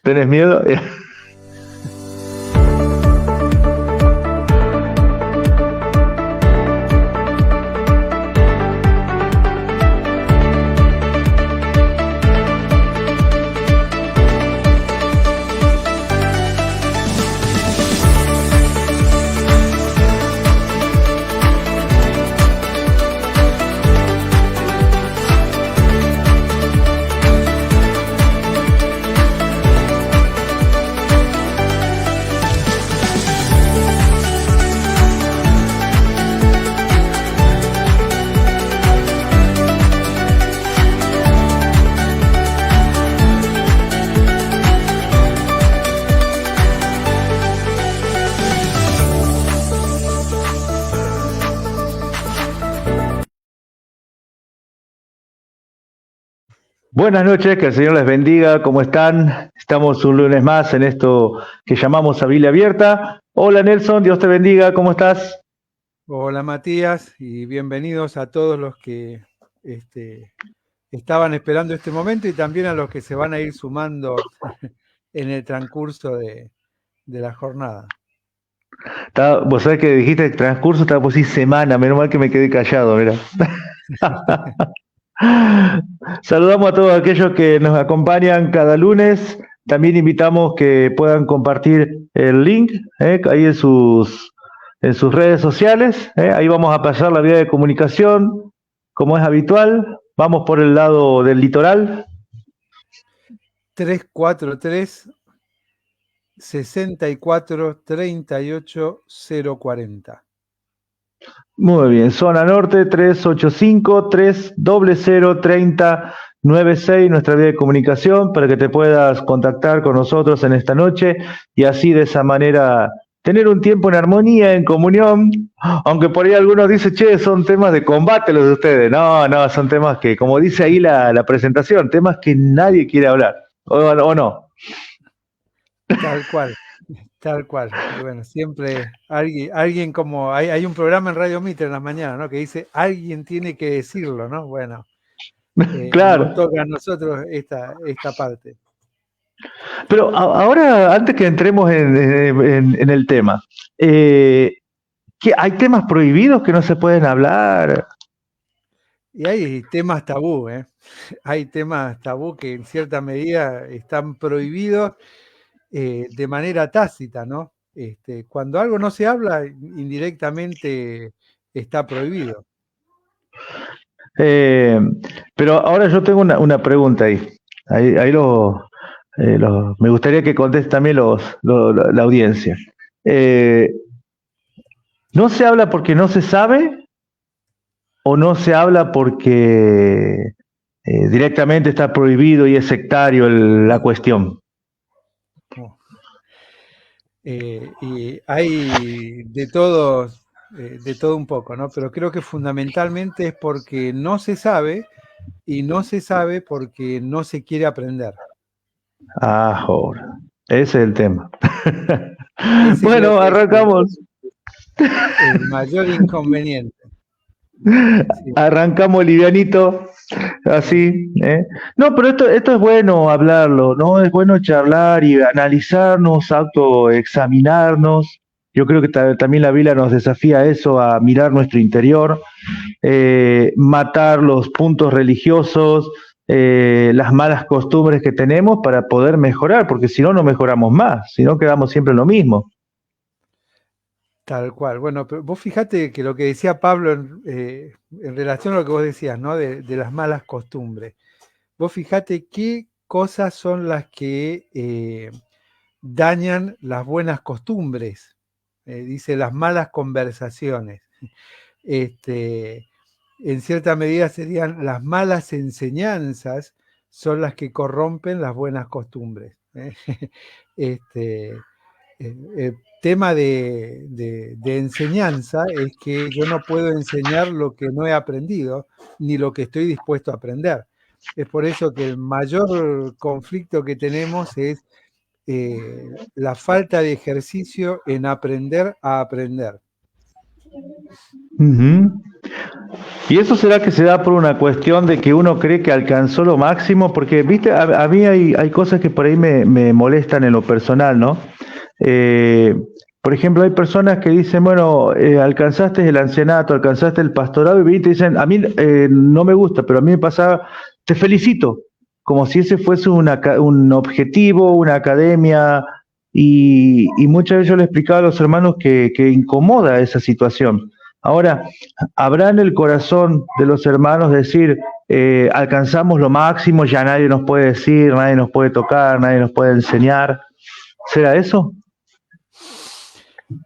¿Tenés miedo? Buenas noches, que el Señor les bendiga. ¿Cómo están? Estamos un lunes más en esto que llamamos a Biblia Abierta. Hola Nelson, Dios te bendiga. ¿Cómo estás? Hola Matías y bienvenidos a todos los que estaban esperando este momento y también a los que se van a ir sumando en el transcurso de la jornada. Vos sabés que dijiste transcurso, estaba por decir semana, menos mal que me quedé callado, mira. Saludamos a todos aquellos que nos acompañan cada lunes. También invitamos que puedan compartir el link ahí en sus redes sociales. Ahí vamos a pasar la vía de comunicación, como es habitual. Vamos por el lado del litoral. 343 64 38 040. Muy bien, zona norte 385-300-3096, nuestra vía de comunicación para que te puedas contactar con nosotros en esta noche y así de esa manera tener un tiempo en armonía, en comunión, aunque por ahí algunos dicen, che, son temas de combate los de ustedes. No, no, son temas que, como dice ahí la presentación, temas que nadie quiere hablar, o no. Tal cual. Tal cual. Y bueno, siempre alguien como hay un programa en Radio Mitre en las mañanas, ¿no? Que dice alguien tiene que decirlo, ¿no? Bueno, Claro. nos toca a nosotros esta parte. Pero ahora, antes que entremos en el tema, ¿hay temas prohibidos que no se pueden hablar? Y hay temas tabú, ¿eh? Hay temas tabú que en cierta medida están prohibidos de manera tácita, ¿no? Cuando algo no se habla, indirectamente está prohibido. Pero ahora yo tengo una pregunta ahí. Ahí me gustaría que conteste también la audiencia. ¿No se habla porque no se sabe o no se habla porque directamente está prohibido y es sectario la cuestión? Y hay de todo un poco, ¿no? Pero creo que fundamentalmente es porque no se sabe y no se sabe porque no se quiere aprender. Ah, joder. Ese es el tema. Bueno, arrancamos. El mayor inconveniente. Sí. Arrancamos livianito, así. No, pero esto es bueno hablarlo, ¿no? Es bueno charlar y analizarnos, autoexaminarnos. Yo creo que también la Biblia nos desafía a eso, a mirar nuestro interior, matar los puntos religiosos, las malas costumbres que tenemos para poder mejorar, porque si no, no mejoramos más, si no quedamos siempre en lo mismo. Tal cual. Bueno, pero vos fíjate que lo que decía Pablo en relación a lo que vos decías, ¿no? De las malas costumbres. Vos fíjate qué cosas son las que dañan las buenas costumbres. Dice las malas conversaciones. En cierta medida serían las malas enseñanzas son las que corrompen las buenas costumbres. El tema de enseñanza es que yo no puedo enseñar lo que no he aprendido ni lo que estoy dispuesto a aprender. Es por eso que el mayor conflicto que tenemos es la falta de ejercicio en aprender a aprender. Ujú. ¿Y eso será que se da por una cuestión de que uno cree que alcanzó lo máximo? Porque, viste, a mí hay cosas que por ahí me molestan en lo personal, ¿no? Eh, por ejemplo, hay personas que dicen, bueno, alcanzaste el ancianato, alcanzaste el pastorado, y te dicen, a mí no me gusta, pero a mí me pasaba, te felicito, como si ese fuese un objetivo, una academia, y muchas veces yo le explicaba a los hermanos que incomoda esa situación. Ahora, ¿habrá en el corazón de los hermanos decir, alcanzamos lo máximo, ya nadie nos puede decir, nadie nos puede tocar, nadie nos puede enseñar? ¿Será eso?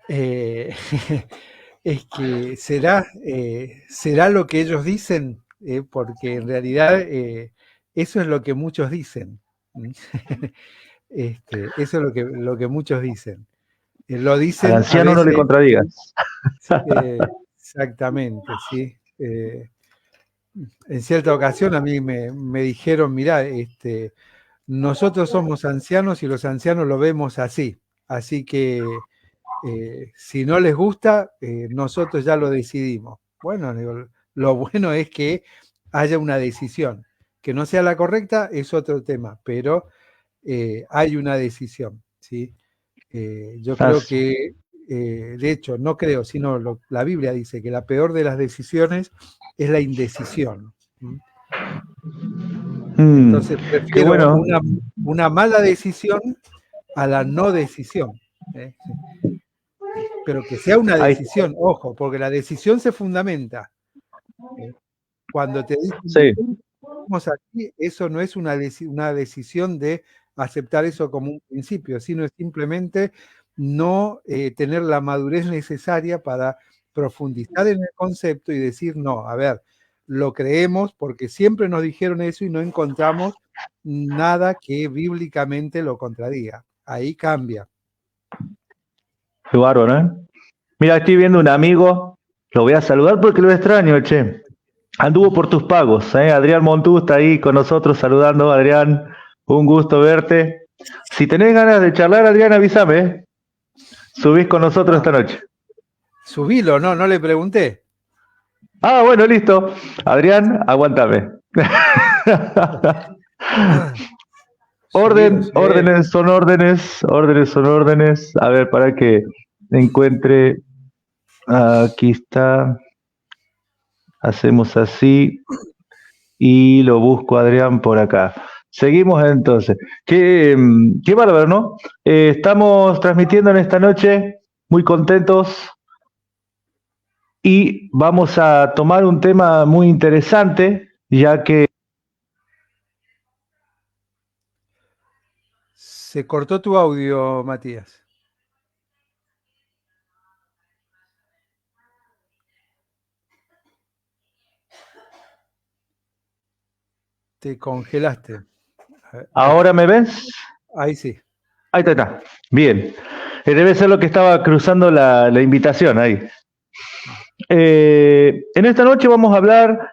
Eh, es que será lo que ellos dicen, porque en realidad eso es lo que muchos dicen. Eso es lo que muchos dicen. Lo Al dicen a anciano no le veces, contradigas. exactamente, sí. En cierta ocasión a mí me dijeron, mirá, nosotros somos ancianos y los ancianos lo vemos así. Así que si no les gusta, nosotros ya lo decidimos. Bueno, digo, lo bueno es que haya una decisión. Que no sea la correcta es otro tema, pero hay una decisión, ¿sí? Yo creo Así. que, de hecho, no creo, sino la Biblia dice que la peor de las decisiones es la indecisión. Entonces Qué prefiero bueno. una mala decisión a la no decisión. ¿Eh? Pero que sea una Ahí, decisión, ojo, porque la decisión se fundamenta. ¿Eh? Cuando te dicen, sí. vamos aquí, eso no es una decisión de aceptar eso como un principio, sino es simplemente no tener la madurez necesaria para profundizar en el concepto y decir, no, a ver, lo creemos porque siempre nos dijeron eso y no encontramos nada que bíblicamente lo contradiga. Ahí cambia. Qué bárbaro, ¿eh? Mira, estoy viendo un amigo, lo voy a saludar porque lo extraño, che. Anduvo por tus pagos, ¿eh? Adrián Montú está ahí con nosotros saludando. Adrián, un gusto verte. Si tenés ganas de charlar, Adrián, avísame, ¿eh? Subís con nosotros Ah, esta noche. subilo, no le pregunté. Ah, bueno, listo. Adrián, aguántame. Subilo, Orden, sí. órdenes son órdenes, órdenes son órdenes. A ver, para que encuentre. Aquí está. Hacemos así y lo busco a Adrián por acá. Seguimos entonces. Qué bárbaro, ¿no? Estamos transmitiendo en esta noche, muy contentos, y vamos a tomar un tema muy interesante, ya que Se cortó tu audio, Matías. Te congelaste. Ahí ahora está. me ves. Ahí sí. Ahí está. Bien. Debe ser lo que estaba cruzando la invitación ahí. En esta noche vamos a hablar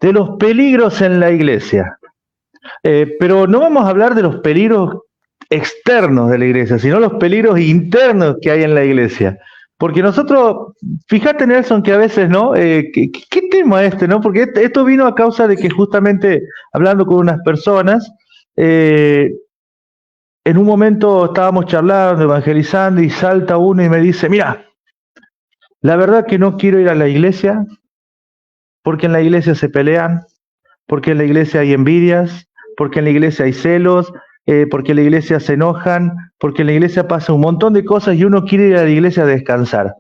de los peligros en la iglesia. Pero no vamos a hablar de los peligros externos de la iglesia, sino los peligros internos que hay en la iglesia. Porque nosotros, fíjate Nelson, que a veces, ¿no? ¿Qué tema este, no? Porque esto vino a causa de que justamente hablando con unas personas, en un momento estábamos charlando, evangelizando, y salta uno y me dice, mira, la verdad que no quiero ir a la iglesia, porque en la iglesia se pelean, porque en la iglesia hay envidias, porque en la iglesia hay celos, porque en la iglesia se enojan, porque en la iglesia pasa un montón de cosas y uno quiere ir a la iglesia a descansar.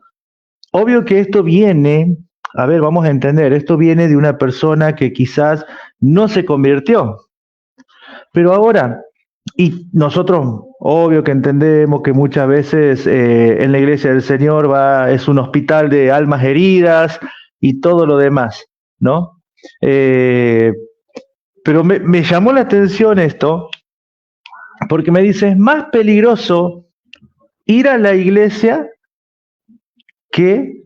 Obvio que esto viene, a ver, vamos a entender, esto viene de una persona que quizás no se convirtió, pero ahora, y nosotros, obvio que entendemos que muchas veces en la iglesia del Señor es un hospital de almas heridas y todo lo demás, ¿no? Pero me llamó la atención esto, porque me dice, es más peligroso ir a la iglesia que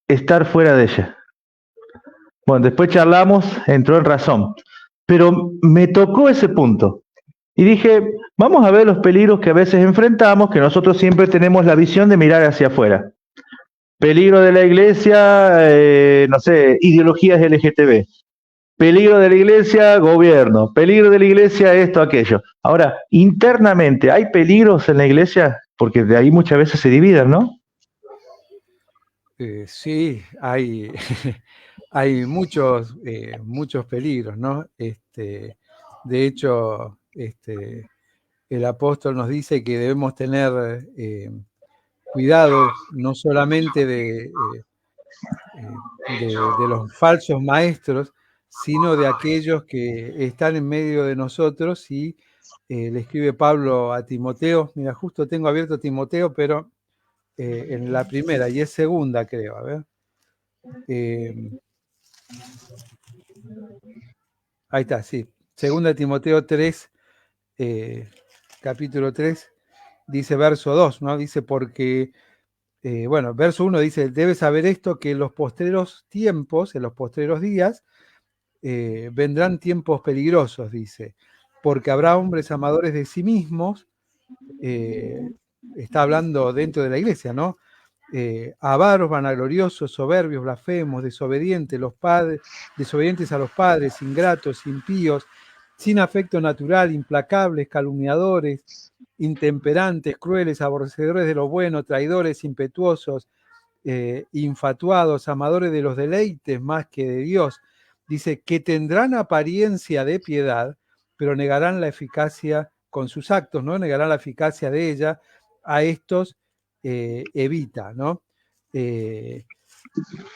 estar fuera de ella. Bueno, después charlamos, entró en razón, pero me tocó ese punto. Y dije, vamos a ver los peligros que a veces enfrentamos, que nosotros siempre tenemos la visión de mirar hacia afuera. Peligro de la iglesia, no sé, ideologías LGTB. Peligro de la iglesia, gobierno. Peligro de la iglesia, esto, aquello. Ahora, internamente, ¿hay peligros en la iglesia? Porque de ahí muchas veces se dividen, ¿no? Sí, hay muchos, muchos peligros, ¿no? De hecho, el apóstol nos dice que debemos tener cuidado no solamente de los falsos maestros, sino de aquellos que están en medio de nosotros. Y le escribe Pablo a Timoteo, mira, justo tengo abierto Timoteo, pero en la primera, y es segunda, creo, a ver. Ahí está, sí. Segunda Timoteo 3, capítulo 3, dice verso 2, ¿no? Dice, porque, bueno, verso 1 dice, debes saber esto, que en los postreros tiempos, en los postreros días, vendrán tiempos peligrosos, dice, porque habrá hombres amadores de sí mismos, está hablando dentro de la iglesia, ¿no? Avaros, vanagloriosos, soberbios, blasfemos, desobedientes a los padres, ingratos, impíos, sin afecto natural, implacables, calumniadores, intemperantes, crueles, aborrecedores de lo bueno, traidores, impetuosos, infatuados, amadores de los deleites más que de Dios. Dice que tendrán apariencia de piedad, pero negarán la eficacia con sus actos, ¿no? Negarán la eficacia de ella. A estos evita, ¿no?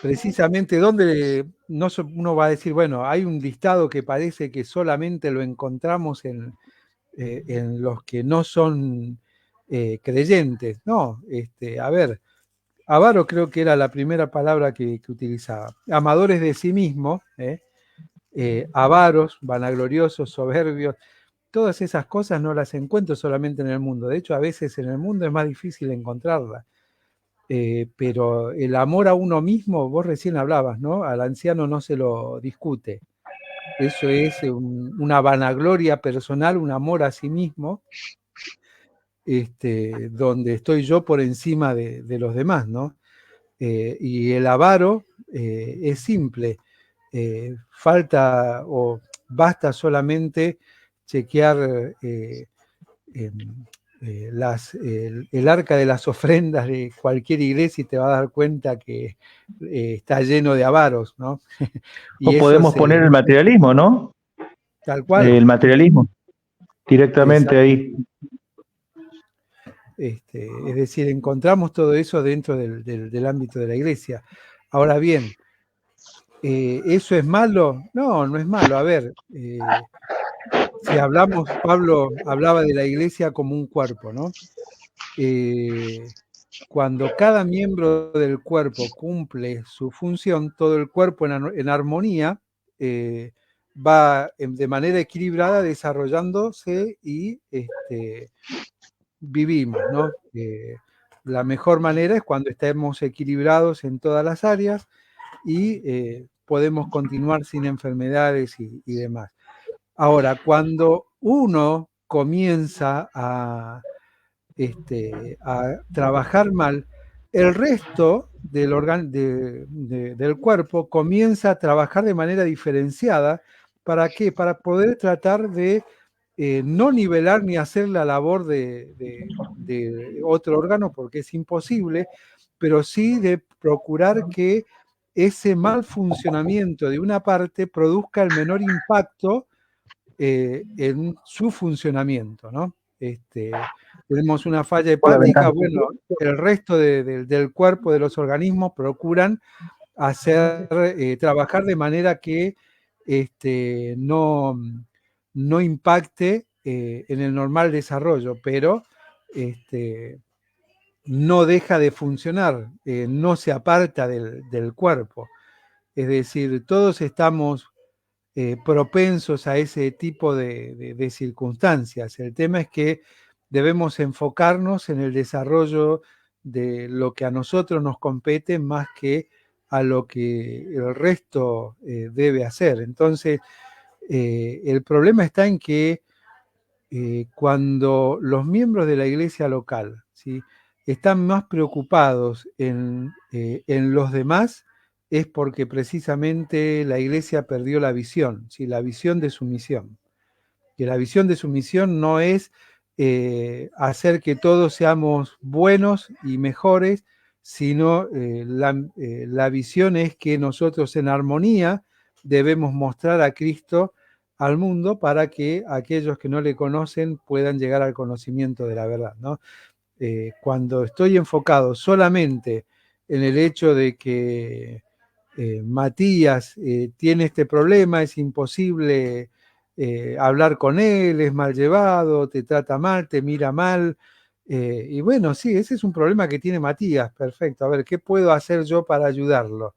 Precisamente donde uno va a decir, bueno, hay un listado que parece que solamente lo encontramos en los que no son creyentes. No, a ver, avaro creo que era la primera palabra que utilizaba. Amadores de sí mismos, avaros, vanagloriosos, soberbios, todas esas cosas no las encuentro solamente en el mundo. De hecho, a veces en el mundo es más difícil encontrarlas. Pero el amor a uno mismo, vos recién hablabas, ¿no? Al anciano no se lo discute. Eso es una vanagloria personal, un amor a sí mismo, donde estoy yo por encima de los demás, ¿no? Y el avaro es simple. Falta o basta solamente chequear el arca de las ofrendas de cualquier iglesia y te vas a dar cuenta que está lleno de avaros, ¿no? O Y eso podemos poner el materialismo, ¿no? tal cual. El materialismo, directamente Exacto. ahí. Es decir, encontramos todo eso dentro del ámbito de la iglesia. Ahora bien, ¿eso es malo? No, no es malo. A ver, si hablamos, Pablo hablaba de la iglesia como un cuerpo, ¿no? Cuando cada miembro del cuerpo cumple su función, todo el cuerpo en armonía va de manera equilibrada desarrollándose y vivimos, ¿no? La mejor manera es cuando estemos equilibrados en todas las áreas y podemos continuar sin enfermedades y demás. Ahora, cuando uno comienza a trabajar mal, el resto del cuerpo comienza a trabajar de manera diferenciada. ¿Para qué? Para poder tratar de no nivelar ni hacer la labor de otro órgano, porque es imposible, pero sí de procurar que ese mal funcionamiento de una parte produzca el menor impacto en su funcionamiento, ¿no? Tenemos una falla La hepática, ventaja. bueno, el resto del cuerpo, de los organismos, procuran trabajar de manera que no impacte en el normal desarrollo, pero no deja de funcionar, no se aparta del cuerpo. Es decir, todos estamos propensos a ese tipo de circunstancias. El tema es que debemos enfocarnos en el desarrollo de lo que a nosotros nos compete más que a lo que el resto debe hacer. Entonces, el problema está en que cuando los miembros de la iglesia local, ¿sí? están más preocupados en los demás, es porque precisamente la iglesia perdió la visión, ¿sí? La visión de su misión. Que la visión de su misión no es hacer que todos seamos buenos y mejores, sino la visión es que nosotros en armonía debemos mostrar a Cristo al mundo para que aquellos que no le conocen puedan llegar al conocimiento de la verdad, ¿no? Cuando estoy enfocado solamente en el hecho de que Matías tiene este problema, es imposible hablar con él, es mal llevado, te trata mal, te mira mal, y bueno, sí, ese es un problema que tiene Matías, perfecto, a ver, ¿qué puedo hacer yo para ayudarlo?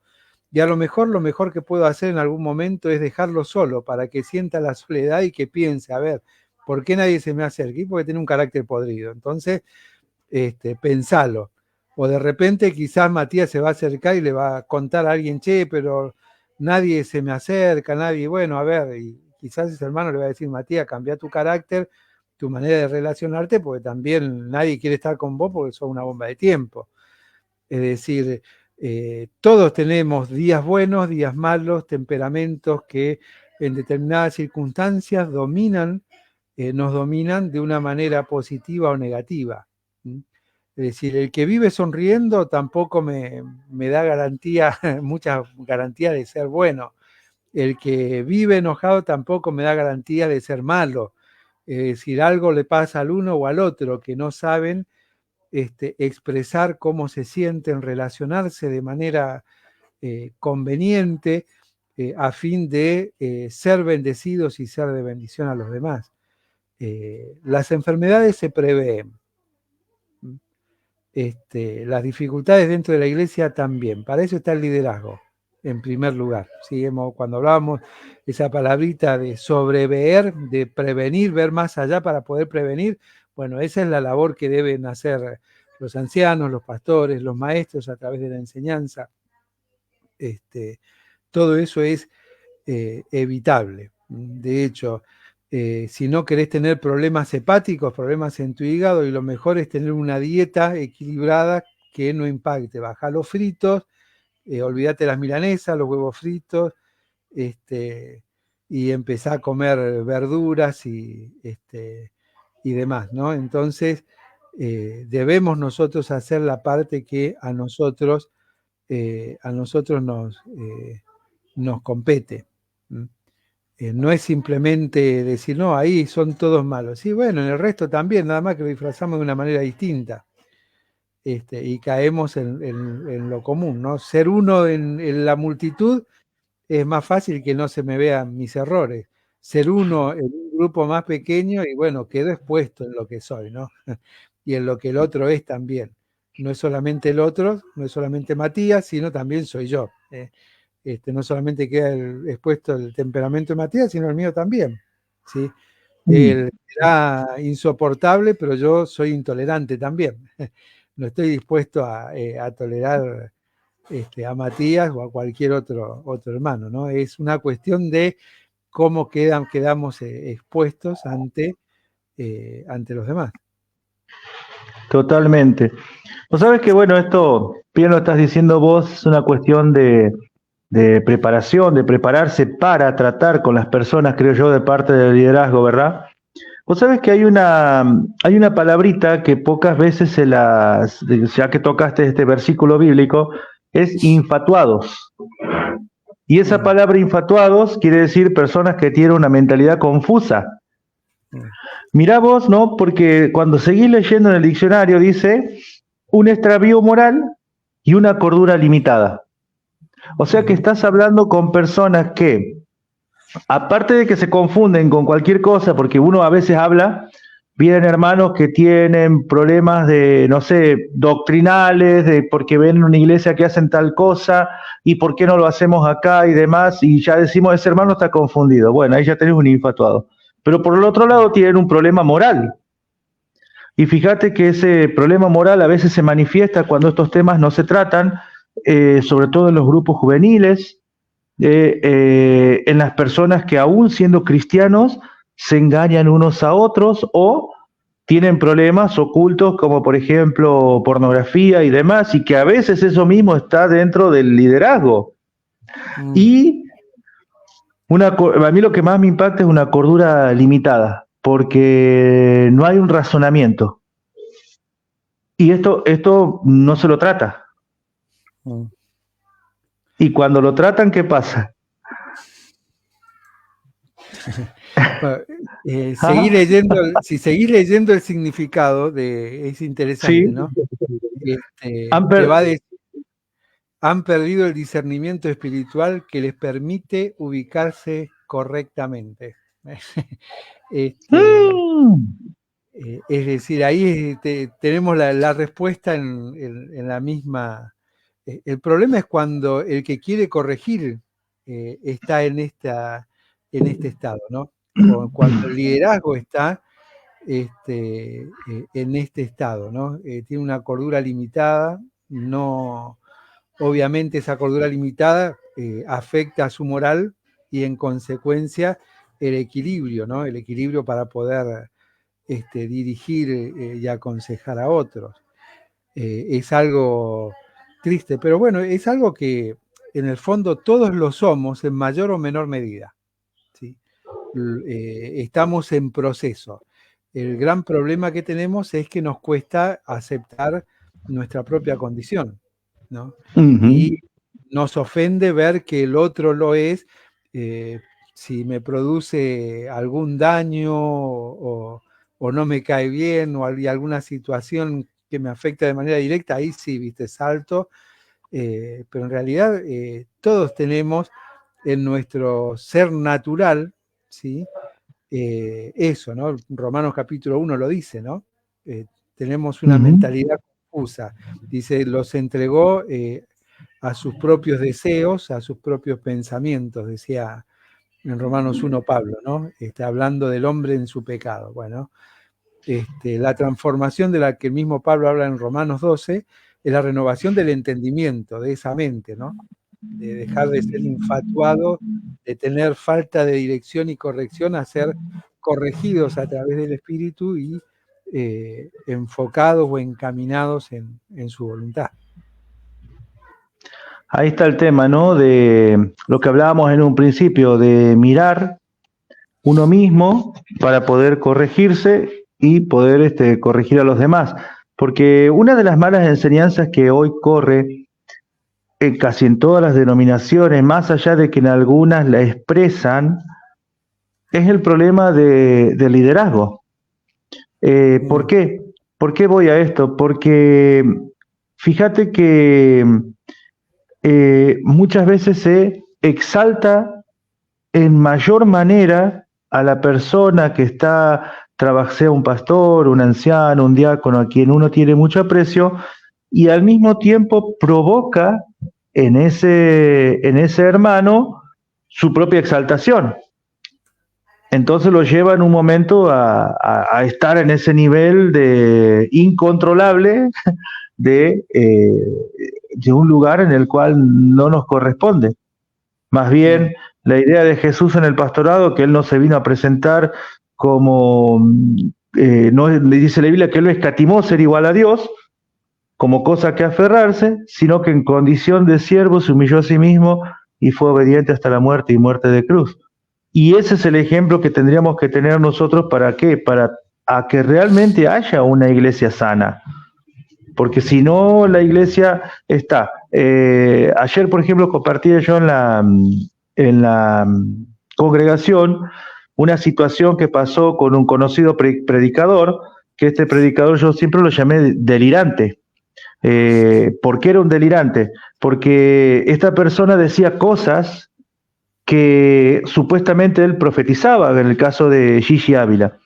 Y a lo mejor que puedo hacer en algún momento es dejarlo solo para que sienta la soledad y que piense, a ver, ¿por qué nadie se me acerca? Y porque tiene un carácter podrido. Entonces, pensalo. O de repente quizás Matías se va a acercar y le va a contar a alguien, che, pero nadie se me acerca, nadie, bueno, a ver, y quizás ese hermano le va a decir, Matías, cambia tu carácter, tu manera de relacionarte, porque también nadie quiere estar con vos porque sos una bomba de tiempo. Es decir, todos tenemos días buenos, días malos, temperamentos que en determinadas circunstancias nos dominan de una manera positiva o negativa. Es decir, el que vive sonriendo tampoco me da garantía, mucha garantía de ser bueno. El que vive enojado tampoco me da garantía de ser malo. Es decir, algo le pasa al uno o al otro que no saben expresar cómo se sienten, relacionarse de manera conveniente a fin de ser bendecidos y ser de bendición a los demás. Las enfermedades se prevén. Las dificultades dentro de la iglesia también. Para eso está el liderazgo, en primer lugar. ¿Sí? Cuando hablábamos esa palabrita de sobrever, de prevenir, ver más allá para poder prevenir, bueno, esa es la labor que deben hacer los ancianos, los pastores, los maestros a través de la enseñanza. Todo eso es evitable. De hecho, si no querés tener problemas hepáticos, problemas en tu hígado, y lo mejor es tener una dieta equilibrada que no impacte. Baja los fritos, olvídate las milanesas, los huevos fritos, y empezá a comer verduras y demás, ¿no? Entonces, debemos nosotros hacer la parte que a nosotros nos compete. No es simplemente decir, no, ahí son todos malos. Sí, bueno, en el resto también, nada más que lo disfrazamos de una manera distinta. Y caemos en lo común, ¿no? Ser uno en la multitud es más fácil que no se me vean mis errores. Ser uno en un grupo más pequeño y bueno, quedo expuesto en lo que soy, ¿no? Y en lo que el otro es también. No es solamente el otro, no es solamente Matías, sino también soy yo. No solamente queda expuesto el temperamento de Matías, sino el mío también. ¿Sí? Él será insoportable, pero yo soy intolerante también. No estoy dispuesto a tolerar a Matías o a cualquier otro hermano, ¿no? Es una cuestión de cómo quedamos expuestos ante los demás. Totalmente. Vos sabés que, bueno, esto, bien lo estás diciendo vos, es una cuestión de preparación, de prepararse para tratar con las personas, creo yo, de parte del liderazgo, ¿verdad? Vos sabés que hay una palabrita que pocas veces ya que tocaste este versículo bíblico, es infatuados. Y esa palabra infatuados quiere decir personas que tienen una mentalidad confusa. Mirá vos, ¿no? Porque cuando seguís leyendo en el diccionario dice un extravío moral y una cordura limitada. O sea que estás hablando con personas que, aparte de que se confunden con cualquier cosa, porque uno a veces habla, vienen hermanos que tienen problemas de, no sé, doctrinales, de porque ven en una iglesia que hacen tal cosa, y por qué no lo hacemos acá y demás, y ya decimos, ese hermano está confundido. Bueno, ahí ya tenés un infatuado. Pero por el otro lado tienen un problema moral. Y fíjate que ese problema moral a veces se manifiesta cuando estos temas no se tratan, sobre todo en los grupos juveniles, en las personas que aún siendo cristianos se engañan unos a otros o tienen problemas ocultos como por ejemplo pornografía y demás, y que a veces eso mismo está dentro del liderazgo. Y a mí lo que más me impacta es una cordura limitada, porque no hay un razonamiento. Y esto no se lo trata. Y cuando lo tratan, ¿qué pasa? Bueno, si seguís leyendo el significado, es interesante, Sí. ¿no? Te va a decir, han perdido el discernimiento espiritual que les permite ubicarse correctamente. Es decir, ahí tenemos la respuesta en la misma. El problema es cuando el que quiere corregir está en este estado, ¿no? Cuando el liderazgo está en este estado, ¿no? Tiene una cordura limitada, obviamente esa cordura limitada afecta a su moral y en consecuencia el equilibrio, ¿no? El equilibrio para poder dirigir y aconsejar a otros. Es algo triste, pero bueno, es algo que en el fondo todos lo somos en mayor o menor medida, ¿sí? Estamos en proceso. El gran problema que tenemos es que nos cuesta aceptar nuestra propia condición, ¿no? Y nos ofende ver que el otro lo es, si me produce algún daño o no me cae bien o hay alguna situación que me afecta de manera directa, ahí sí, viste, salto. Pero en realidad todos tenemos en nuestro ser natural, ¿sí? Eso, ¿no? Romanos capítulo 1 lo dice, ¿no? Tenemos una mentalidad confusa. Dice, los entregó a sus propios deseos, a sus propios pensamientos, decía en Romanos 1 Pablo, ¿no? Está hablando del hombre en su pecado. Bueno, la transformación de la que el mismo Pablo habla en Romanos 12 es la renovación del entendimiento, de esa mente, ¿no? De dejar de ser infatuado, de tener falta de dirección y corrección, a ser corregidos a través del Espíritu y enfocados o encaminados en su voluntad. Ahí está el tema, ¿no? De lo que hablábamos en un principio, de mirar uno mismo para poder corregirse y poder corregir a los demás. Porque una de las malas enseñanzas que hoy corre casi en todas las denominaciones, más allá de que en algunas la expresan, es el problema de liderazgo. ¿Por qué? ¿Por qué voy a esto? Porque fíjate que muchas veces se exalta en mayor manera a la persona que está, sea un pastor, un anciano, un diácono, a quien uno tiene mucho aprecio, y al mismo tiempo provoca en ese hermano su propia exaltación. Entonces lo lleva en un momento a estar en ese nivel de incontrolable de un lugar en el cual no nos corresponde. Más bien, la idea de Jesús en el pastorado, que él no se vino a presentar como, no le dice la Biblia que él lo escatimó ser igual a Dios, como cosa que aferrarse, sino que en condición de siervo se humilló a sí mismo y fue obediente hasta la muerte y muerte de cruz. Y ese es el ejemplo que tendríamos que tener nosotros. ¿Para qué? Para que realmente haya una iglesia sana. Porque si no, la iglesia está. Ayer, por ejemplo, compartí yo en la congregación una situación que pasó con un conocido predicador, que este predicador yo siempre lo llamé delirante. ¿Por qué era un delirante? Porque esta persona decía cosas que supuestamente él profetizaba, en el caso de Gigi Ávila.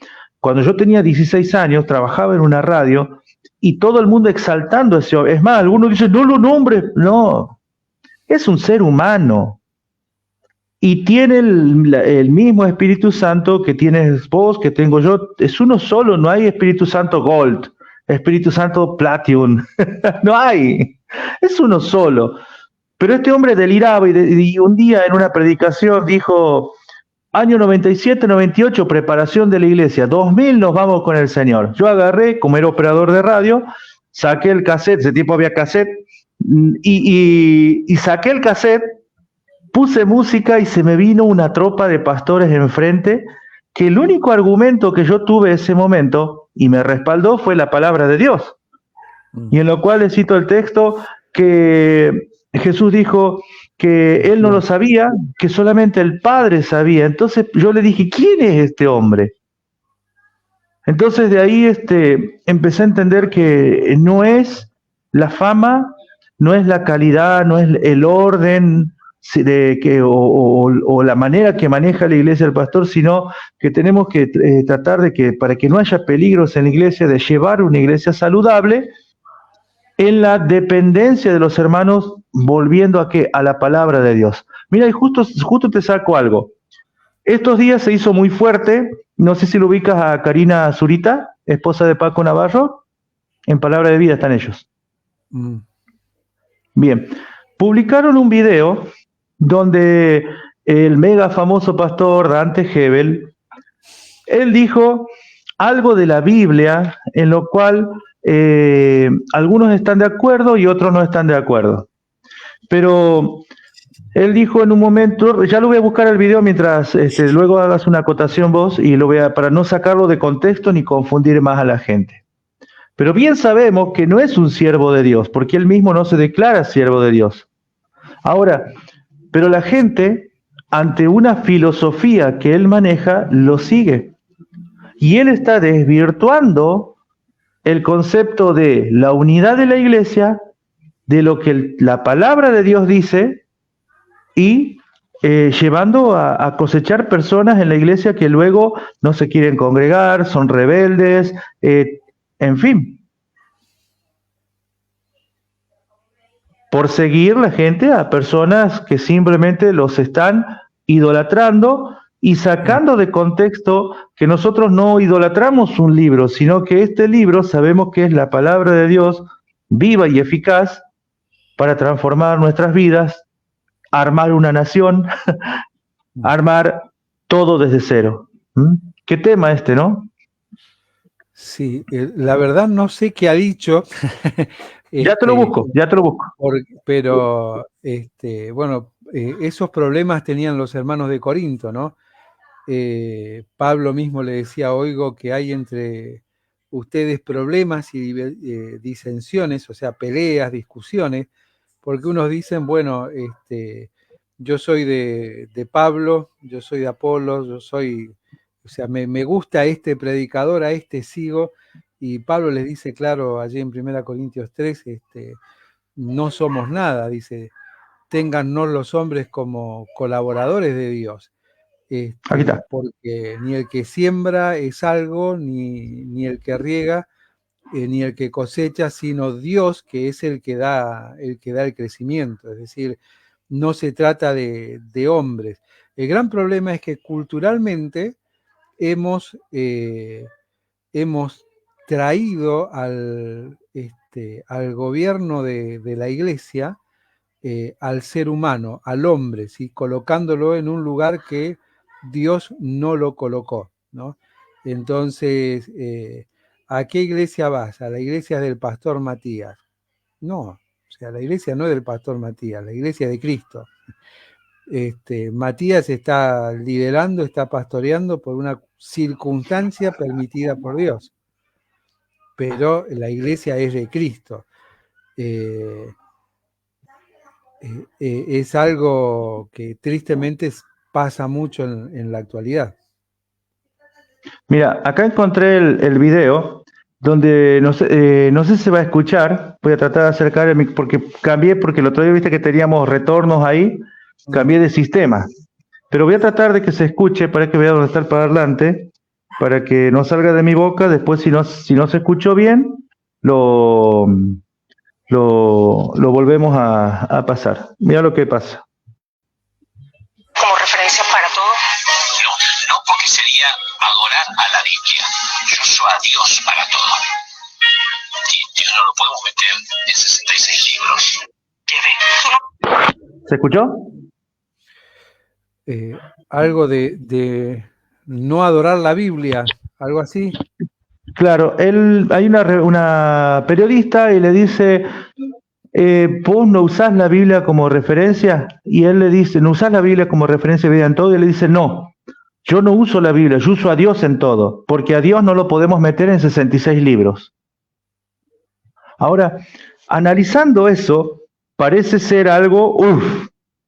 Cuando yo tenía 16 años, trabajaba en una radio y todo el mundo exaltando a ese hombre. Es más, algunos dicen, no lo nombres. No, es un ser humano. Y tiene el mismo Espíritu Santo que tienes vos, que tengo yo. Es uno solo, no hay Espíritu Santo Gold, Espíritu Santo Platinum. No hay, es uno solo. Pero este hombre deliraba y un día en una predicación dijo, Año 97, 98, preparación de la iglesia. 2000 nos vamos con el Señor. Yo agarré, como era operador de radio, saqué el cassette, ese tiempo había cassette, y saqué el cassette, puse música y se me vino una tropa de pastores enfrente, que el único argumento que yo tuve en ese momento, y me respaldó, fue la palabra de Dios. Y en lo cual le cito el texto que Jesús dijo que él no lo sabía, que solamente el Padre sabía. Entonces yo le dije, ¿quién es este hombre? Entonces de ahí empecé a entender que no es la fama, no es la calidad, no es el orden o la manera que maneja la iglesia el pastor, sino que tenemos que tratar de que, para que no haya peligros en la iglesia, de llevar una iglesia saludable en la dependencia de los hermanos, volviendo a ¿qué? A la palabra de Dios. Mira, y justo te saco algo. Estos días se hizo muy fuerte, no sé si lo ubicas a Karina Zurita, esposa de Paco Navarro, en Palabra de Vida están ellos. Bien, publicaron un video donde el mega famoso pastor Dante Hebel, él dijo algo de la Biblia en lo cual algunos están de acuerdo y otros no están de acuerdo. Pero él dijo en un momento, ya lo voy a buscar el video mientras luego hagas una acotación vos, y lo voy a, para no sacarlo de contexto ni confundir más a la gente. Pero bien sabemos que no es un siervo de Dios, porque él mismo no se declara siervo de Dios. Ahora, pero la gente, ante una filosofía que él maneja, lo sigue. Y él está desvirtuando el concepto de la unidad de la iglesia, de lo que la palabra de Dios dice, y llevando a cosechar personas en la iglesia que luego no se quieren congregar, son rebeldes, en fin. Por seguir la gente a personas que simplemente los están idolatrando y sacando de contexto que nosotros no idolatramos un libro, sino que este libro sabemos que es la palabra de Dios viva y eficaz para transformar nuestras vidas, armar una nación, armar todo desde cero. ¿Qué tema este, no? Sí, la verdad no sé qué ha dicho. Ya te lo busco. Pero, bueno, esos problemas tenían los hermanos de Corinto, ¿no? Pablo mismo le decía, oigo que hay entre ustedes problemas y disensiones, o sea, peleas, discusiones, porque unos dicen, bueno, yo soy de Pablo, yo soy de Apolos, yo soy, o sea, me gusta este predicador, a este sigo, y Pablo les dice, claro, allí en 1 Corintios 3, no somos nada, dice, téngannos los hombres como colaboradores de Dios. Aquí está. Porque ni el que siembra es algo, ni el que riega, ni el que cosecha, sino Dios, que es el que da el crecimiento. Es decir, no se trata de hombres. El gran problema es que culturalmente hemos traído al gobierno de la iglesia al ser humano, al hombre, ¿sí? Colocándolo en un lugar que Dios no lo colocó, ¿no? Entonces, ¿a qué iglesia vas? ¿A la iglesia del pastor Matías? No, o sea, la iglesia no es del pastor Matías, la iglesia de Cristo. Matías está liderando, está pastoreando por una circunstancia permitida por Dios, pero la iglesia es de Cristo. Es algo que tristemente pasa mucho en la actualidad. Mira, acá encontré el video donde no sé si se va a escuchar. Voy a tratar de acercar porque cambié, porque el otro día viste que teníamos retornos ahí, cambié de sistema. Pero voy a tratar de que se escuche, para que vea dónde está el parlante, para que no salga de mi boca. Después, si no se escuchó bien, lo volvemos a pasar. Mira lo que pasa. Como referencia para todo. No porque sería adorar a la Biblia. Yo uso a Dios para todo. Y Dios no lo podemos meter en 66 libros. ¿Qué ve? ¿Se escuchó? algo de no adorar la Biblia, algo así. Claro, hay una periodista y le dice, ¿vos no usás la Biblia como referencia? Y él le dice, ¿no usás la Biblia como referencia de vida en todo? Y él le dice, no, yo no uso la Biblia, yo uso a Dios en todo, porque a Dios no lo podemos meter en 66 libros. Ahora, analizando eso, parece ser algo,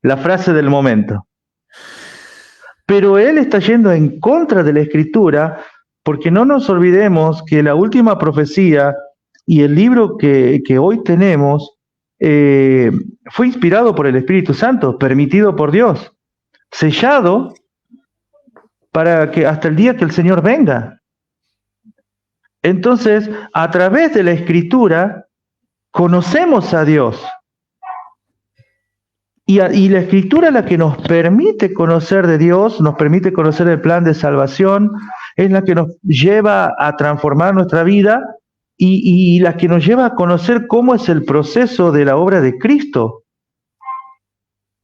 la frase del momento. Pero él está yendo en contra de la Escritura, porque no nos olvidemos que la última profecía y el libro que hoy tenemos fue inspirado por el Espíritu Santo, permitido por Dios, sellado para que hasta el día que el Señor venga. Entonces, a través de la Escritura, conocemos a Dios. Y la Escritura es la que nos permite conocer de Dios, nos permite conocer el plan de salvación, es la que nos lleva a transformar nuestra vida y la que nos lleva a conocer cómo es el proceso de la obra de Cristo.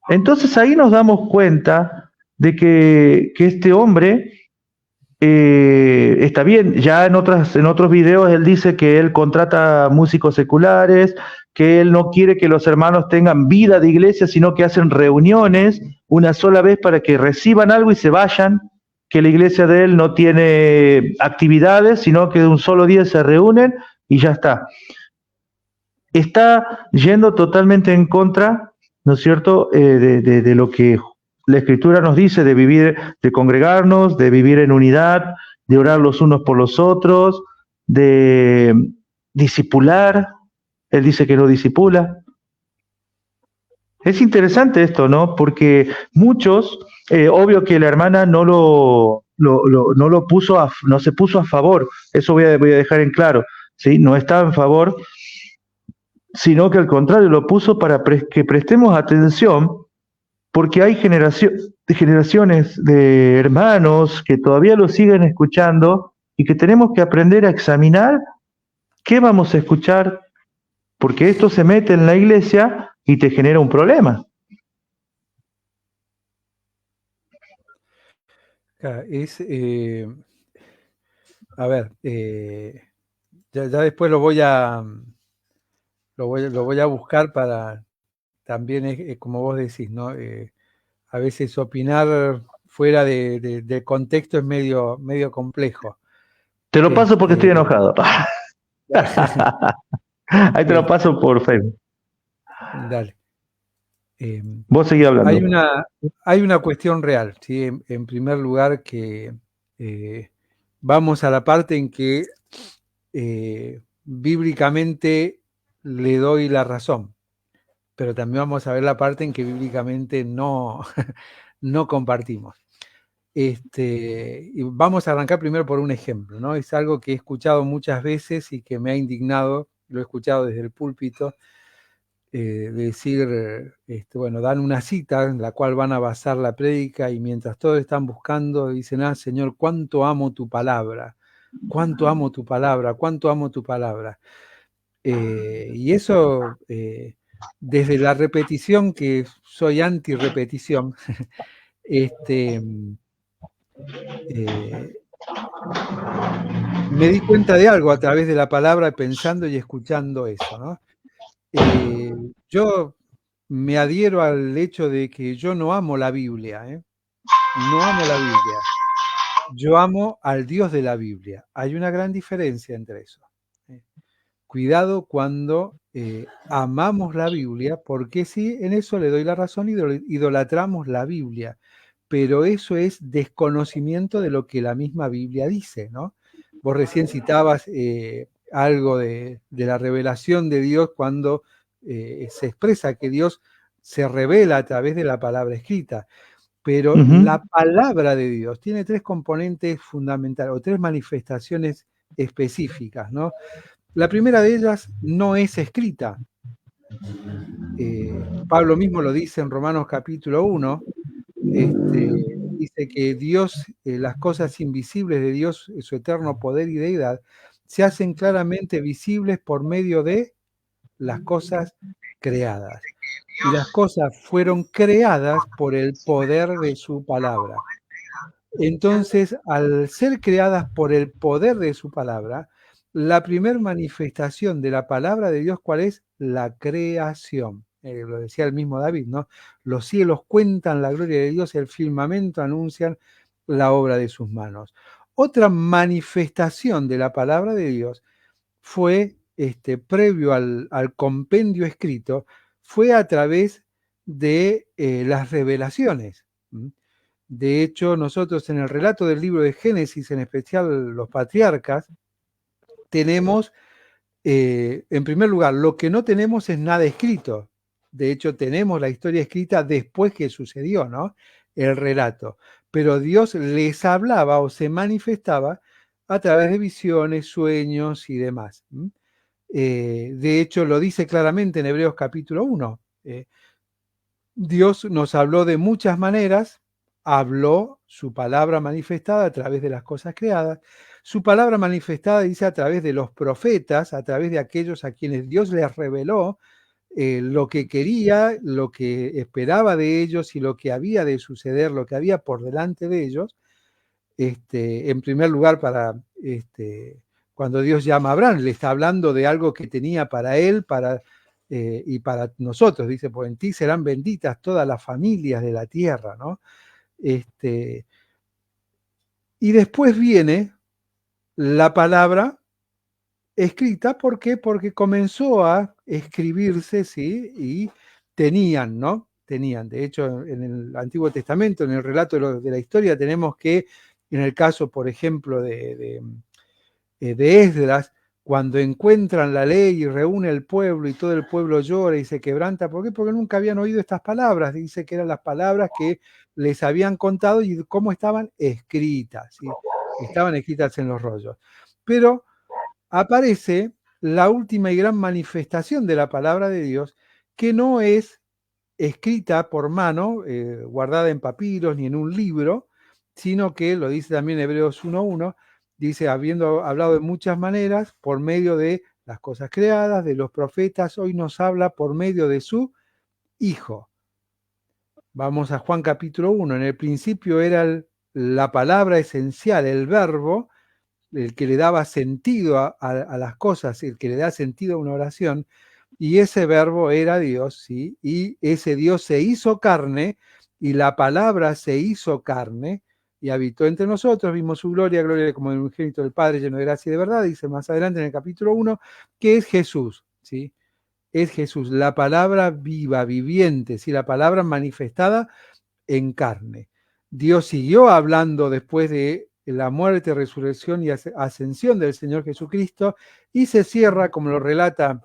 Entonces ahí nos damos cuenta de que este hombre está bien. Ya en otros videos él dice que él contrata músicos seculares, que él no quiere que los hermanos tengan vida de iglesia, sino que hacen reuniones una sola vez para que reciban algo y se vayan, que la iglesia de él no tiene actividades, sino que de un solo día se reúnen y ya está. Está yendo totalmente en contra, ¿no es cierto?, de lo que la Escritura nos dice, de vivir, de congregarnos, de vivir en unidad, de orar los unos por los otros, de discipular. Él dice que no discipula. Es interesante esto, ¿no? Porque muchos, obvio que la hermana no lo puso, no se puso a favor. Eso voy a dejar en claro, ¿sí? No está en favor, sino que al contrario lo puso para que prestemos atención, porque hay generaciones de hermanos que todavía lo siguen escuchando y que tenemos que aprender a examinar qué vamos a escuchar, porque esto se mete en la iglesia y te genera un problema. A ver, ya después lo voy a buscar para también, como vos decís, ¿no? A veces opinar fuera del contexto es medio complejo. Te lo paso porque estoy enojado. Ahí te lo paso por Facebook. Dale. Vos seguís hablando. Hay una cuestión real, ¿sí? En primer lugar, que vamos a la parte en que bíblicamente le doy la razón, pero también vamos a ver la parte en que bíblicamente no compartimos. Y vamos a arrancar primero por un ejemplo, ¿no? Es algo que he escuchado muchas veces y que me ha indignado, lo he escuchado desde el púlpito, decir, bueno, dan una cita en la cual van a basar la prédica y mientras todos están buscando, dicen, Señor, cuánto amo tu palabra, cuánto amo tu palabra, cuánto amo tu palabra. Y eso, desde la repetición, que soy anti-repetición, me di cuenta de algo a través de la palabra, pensando y escuchando eso, ¿no? Yo me adhiero al hecho de que yo no amo la Biblia, no amo la Biblia. Yo amo al Dios de la Biblia. Hay una gran diferencia entre eso. Cuidado cuando amamos la Biblia, porque sí, en eso le doy la razón, idolatramos la Biblia, pero eso es desconocimiento de lo que la misma Biblia dice, ¿no? Vos recién citabas algo de la revelación de Dios cuando se expresa que Dios se revela a través de la palabra escrita, pero la palabra de Dios tiene tres componentes fundamentales o tres manifestaciones específicas, ¿no? La primera de ellas no es escrita. Pablo mismo lo dice en Romanos capítulo 1, dice que Dios, las cosas invisibles de Dios, su eterno poder y deidad, se hacen claramente visibles por medio de las cosas creadas. y las cosas fueron creadas por el poder de su palabra. Entonces, al ser creadas por el poder de su palabra, la primer manifestación de la palabra de Dios, ¿cuál es? La creación. Lo decía el mismo David, ¿no? Los cielos cuentan la gloria de Dios, el firmamento anuncian la obra de sus manos. Otra manifestación de la palabra de Dios fue, previo al compendio escrito, fue a través de las revelaciones. De hecho, nosotros en el relato del libro de Génesis, en especial los patriarcas, tenemos, en primer lugar, lo que no tenemos es nada escrito. De hecho, tenemos la historia escrita después que sucedió, ¿no? El relato. Pero Dios les hablaba o se manifestaba a través de visiones, sueños y demás. De hecho, lo dice claramente en Hebreos capítulo 1. Dios nos habló de muchas maneras, habló su palabra manifestada a través de las cosas creadas, su palabra manifestada dice a través de los profetas, a través de aquellos a quienes Dios les reveló lo que quería, lo que esperaba de ellos y lo que había de suceder, lo que había por delante de ellos. En primer lugar, cuando Dios llama a Abraham, le está hablando de algo que tenía para él, y para nosotros, dice, pues en ti serán benditas todas las familias de la tierra, ¿no? Y después viene la palabra escrita, ¿por qué? Porque comenzó a escribirse, ¿sí? Y tenían, ¿no? Tenían. De hecho, en el Antiguo Testamento, en el relato de la historia, tenemos que, en el caso, por ejemplo, de Esdras, cuando encuentran la ley y reúne el pueblo y todo el pueblo llora y se quebranta. ¿Por qué? Porque nunca habían oído estas palabras. Dice que eran las palabras que les habían contado y cómo estaban escritas, ¿sí? Estaban escritas en los rollos. Pero aparece la última y gran manifestación de la palabra de Dios, que no es escrita por mano, guardada en papiros ni en un libro, sino que, lo dice también Hebreos 1.1, dice, habiendo hablado de muchas maneras, por medio de las cosas creadas, de los profetas, hoy nos habla por medio de su Hijo. Vamos a Juan capítulo 1. En el principio era la palabra esencial, el verbo, el que le daba sentido a las cosas, el que le da sentido a una oración, y ese verbo era Dios, ¿sí? Y ese Dios se hizo carne, y la palabra se hizo carne, y habitó entre nosotros, vimos su gloria, gloria como el unigénito del Padre, lleno de gracia y de verdad, dice más adelante en el capítulo 1, que es Jesús, ¿sí? Es Jesús, la palabra viva, viviente, ¿sí? La palabra manifestada en carne. Dios siguió hablando después de la muerte, resurrección y ascensión del Señor Jesucristo, y se cierra, como lo relata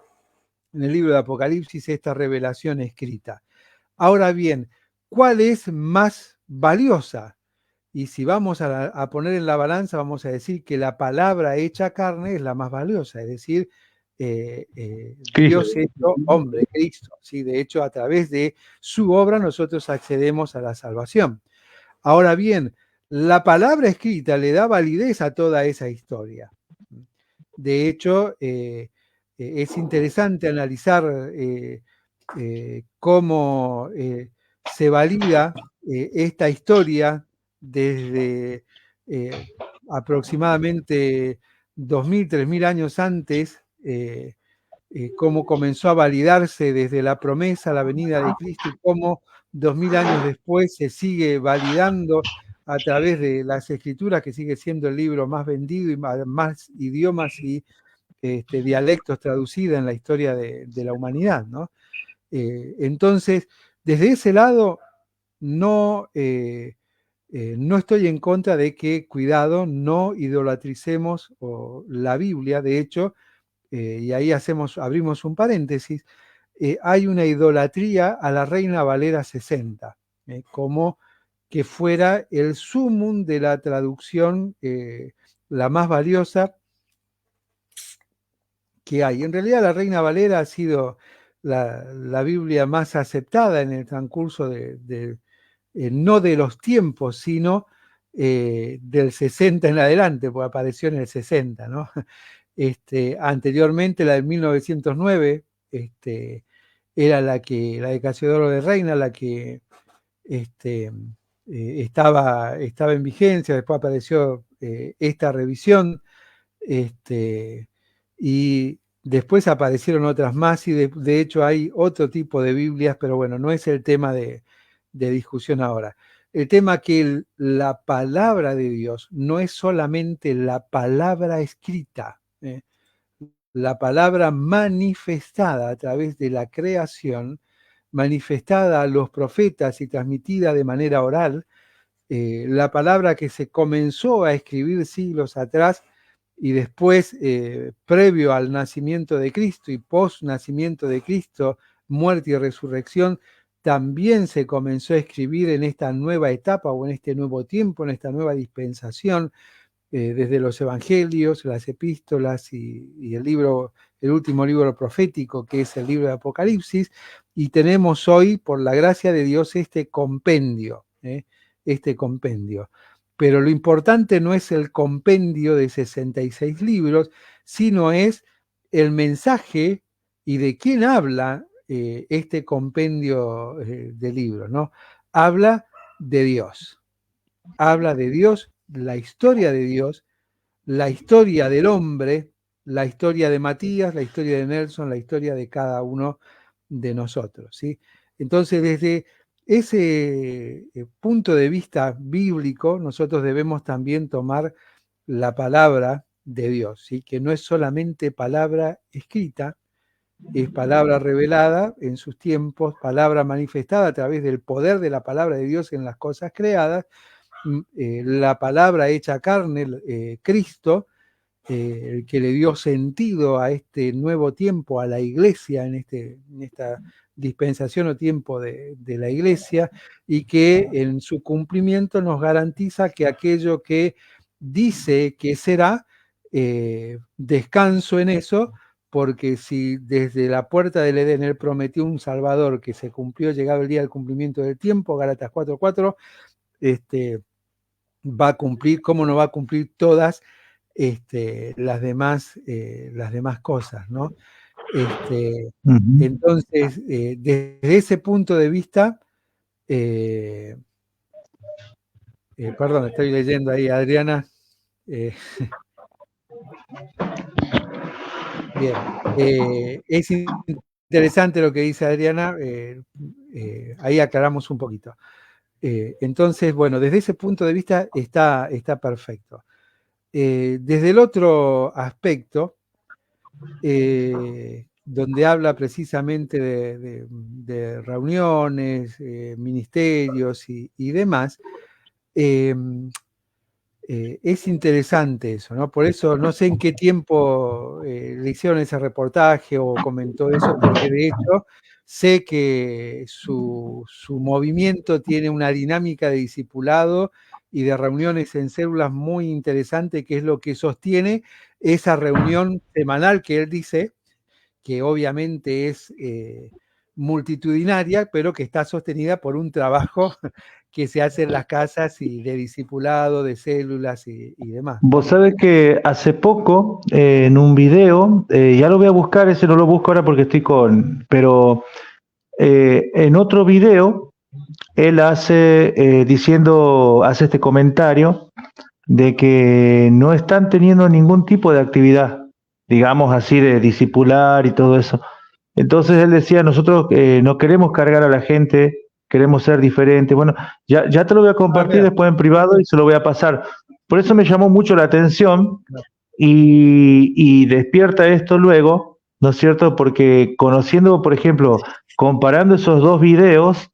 en el libro de Apocalipsis, esta revelación escrita. Ahora bien, ¿cuál es más valiosa? Y si vamos a poner en la balanza, vamos a decir que la palabra hecha carne es la más valiosa, es decir, Dios hecho hombre, Cristo. ¿Sí? De hecho, a través de su obra nosotros accedemos a la salvación. Ahora bien, la palabra escrita le da validez a toda esa historia. De hecho, es interesante analizar cómo se valida esta historia desde aproximadamente 2000, 3000 años antes, cómo comenzó a validarse desde la promesa, la venida de Cristo, y cómo 2000 años después se sigue validando a través de las Escrituras, que sigue siendo el libro más vendido y más idiomas y dialectos traducidos en la historia de la humanidad, ¿no? Entonces, desde ese lado, no estoy en contra de que, cuidado, no idolatricemos la Biblia. De hecho, y ahí abrimos un paréntesis, hay una idolatría a la Reina Valera 60, como que fuera el sumum de la traducción, la más valiosa que hay. En realidad la Reina Valera ha sido la Biblia más aceptada en el transcurso no de los tiempos, sino del 60 en adelante, porque apareció en el 60, ¿no? Anteriormente la de 1909 era la de Casiodoro de Reina, la que estaba en vigencia. Después apareció esta revisión, y después aparecieron otras más, y de hecho hay otro tipo de Biblias, pero bueno, no es el tema de discusión ahora. El tema que la palabra de Dios no es solamente la palabra escrita, la palabra manifestada a través de la creación, manifestada a los profetas y transmitida de manera oral, la palabra que se comenzó a escribir siglos atrás y después, previo al nacimiento de Cristo y post nacimiento de Cristo, muerte y resurrección, también se comenzó a escribir en esta nueva etapa o en este nuevo tiempo, en esta nueva dispensación, desde los evangelios, las epístolas y el último libro profético, que es el libro de Apocalipsis, y tenemos hoy, por la gracia de Dios, este compendio. Pero lo importante no es el compendio de 66 libros, sino es el mensaje y de quién habla este compendio de libros, ¿no? Habla de Dios. Habla de Dios, la historia de Dios, la historia del hombre, la historia de Matías, la historia de Nelson, la historia de cada uno de nosotros, ¿sí? Entonces, desde ese punto de vista bíblico, nosotros debemos también tomar la palabra de Dios, ¿sí? Que no es solamente palabra escrita, es palabra revelada en sus tiempos, palabra manifestada a través del poder de la palabra de Dios en las cosas creadas, la palabra hecha carne, Cristo, el que le dio sentido a este nuevo tiempo, a la iglesia, en esta dispensación o tiempo de la iglesia, y que en su cumplimiento nos garantiza que aquello que dice que será, descanso en eso, porque si desde la puerta del Edén él prometió un Salvador que se cumplió, llegado el día del cumplimiento del tiempo, Gálatas 4:4, va a cumplir, cómo no va a cumplir todas las demás cosas, ¿no? Entonces, desde ese punto de vista, perdón, estoy leyendo ahí, Adriana. Bien, es interesante lo que dice Adriana, ahí aclaramos un poquito. Entonces, bueno, desde ese punto de vista está perfecto. Desde el otro aspecto, donde habla precisamente de reuniones, ministerios y demás, es interesante eso, ¿no? Por eso no sé en qué tiempo le hicieron ese reportaje o comentó eso, porque de hecho sé que su movimiento tiene una dinámica de discipulado y de reuniones en células muy interesante, que es lo que sostiene esa reunión semanal que él dice, que obviamente es multitudinaria, pero que está sostenida por un trabajo que se hace en las casas y de discipulado, de células y demás. Vos sabés que hace poco, en un video, ya lo voy a buscar, ese no lo busco ahora porque estoy pero en otro video, él hace este comentario de que no están teniendo ningún tipo de actividad, digamos así, de discipular y todo eso. Entonces él decía, nosotros no queremos cargar a la gente, queremos ser diferentes. Bueno, ya te lo voy a compartir después en privado y se lo voy a pasar. Por eso me llamó mucho la atención y despierta esto luego, ¿no es cierto? Porque conociendo, por ejemplo, comparando esos dos videos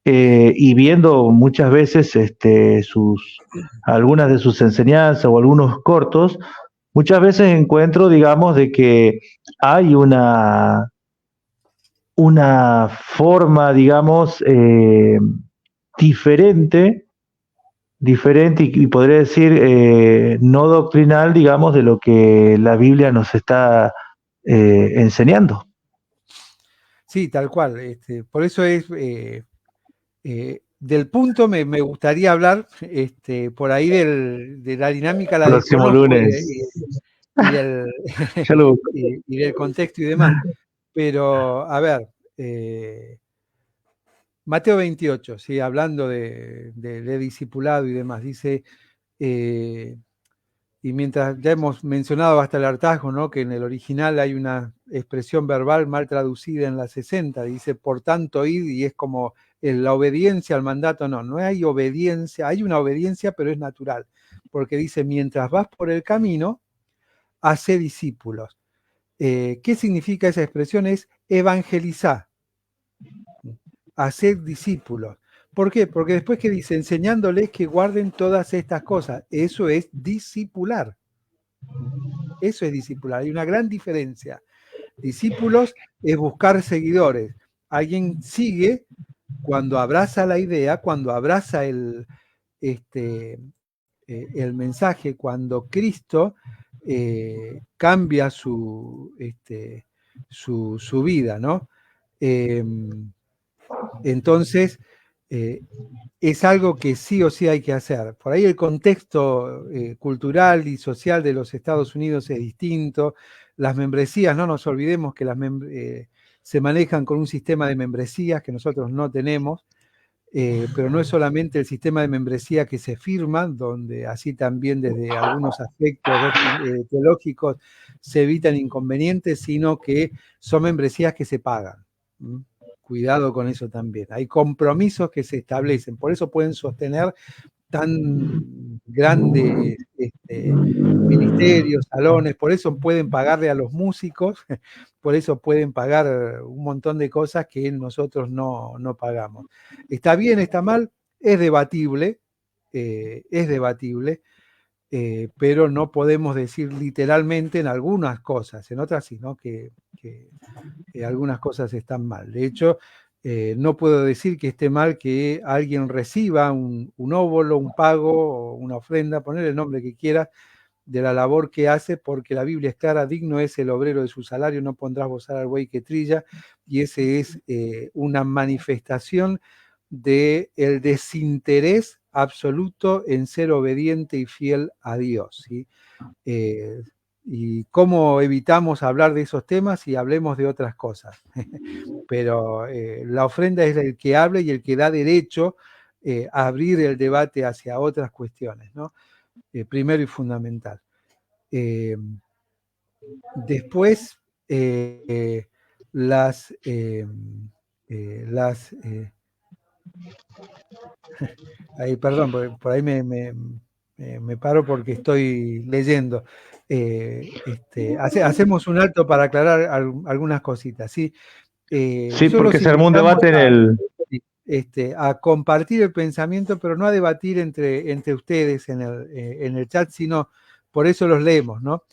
y viendo muchas veces algunas de sus enseñanzas o algunos cortos, muchas veces encuentro, digamos, de que hay una forma, digamos, diferente y podría decir no doctrinal, digamos, de lo que la Biblia nos está enseñando. Sí, tal cual. Por eso es, del punto me gustaría hablar por ahí de la dinámica, la Próximo desconozco, lunes. y del contexto y demás. Pero, a ver, Mateo 28, ¿sí? Hablando de discipulado y demás, dice, y mientras ya hemos mencionado hasta el hartazgo, ¿no? Que en el original hay una expresión verbal mal traducida en la 60, dice, por tanto, id, y es como la obediencia al mandato, no hay obediencia, hay una obediencia, pero es natural, porque dice, mientras vas por el camino, hace discípulos. ¿Qué significa esa expresión? Es evangelizar, hacer discípulos. ¿Por qué? Porque después que dice, enseñándoles que guarden todas estas cosas, eso es discipular. Eso es discipular. Hay una gran diferencia. Discípulos es buscar seguidores. Alguien sigue cuando abraza la idea, cuando abraza el mensaje, cuando Cristo cambia su vida, ¿no? Entonces, es algo que sí o sí hay que hacer. Por ahí el contexto cultural y social de los Estados Unidos es distinto. Las membresías, no nos olvidemos que se manejan con un sistema de membresías que nosotros no tenemos, pero no es solamente el sistema de membresía que se firma, donde así también desde algunos aspectos teológicos se evitan inconvenientes, sino que son membresías que se pagan. Cuidado con eso también. Hay compromisos que se establecen, por eso pueden sostener tan grandes ministerios, salones, por eso pueden pagarle a los músicos, por eso pueden pagar un montón de cosas que nosotros no pagamos. ¿Está bien, está mal? Es debatible, pero no podemos decir literalmente en algunas cosas, en otras sí, ¿no? Que algunas cosas están mal. De hecho, no puedo decir que esté mal que alguien reciba un óbolo, un pago o una ofrenda, poner el nombre que quiera, de la labor que hace, porque la Biblia es clara, digno es el obrero de su salario, no pondrás bozar al buey que trilla, y ese es una manifestación del desinterés absoluto en ser obediente y fiel a Dios, ¿sí? Y cómo evitamos hablar de esos temas y hablemos de otras cosas. Pero la ofrenda es el que habla y el que da derecho a abrir el debate hacia otras cuestiones, ¿no? Primero y fundamental. Después, ahí, perdón, por ahí me paro porque estoy leyendo. Hacemos un alto para aclarar algunas cositas, ¿sí? Sí, Yo porque los se armó un invitamos debate en el... a compartir el pensamiento, pero no a debatir entre ustedes en el chat, sino por eso los leemos, ¿no?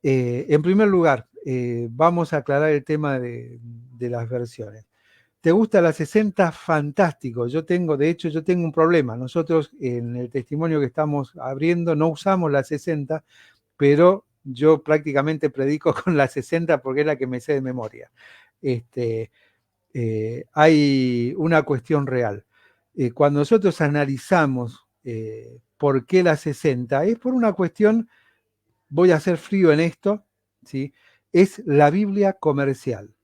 En primer lugar, vamos a aclarar el tema de las versiones. ¿Te gusta la 60? Fantástico. De hecho, yo tengo un problema. Nosotros en el testimonio que estamos abriendo no usamos la 60, pero yo prácticamente predico con la 60 porque es la que me sé de memoria. Hay una cuestión real. Cuando nosotros analizamos por qué la 60, es por una cuestión, voy a ser frío en esto, ¿sí? Es la Biblia comercial.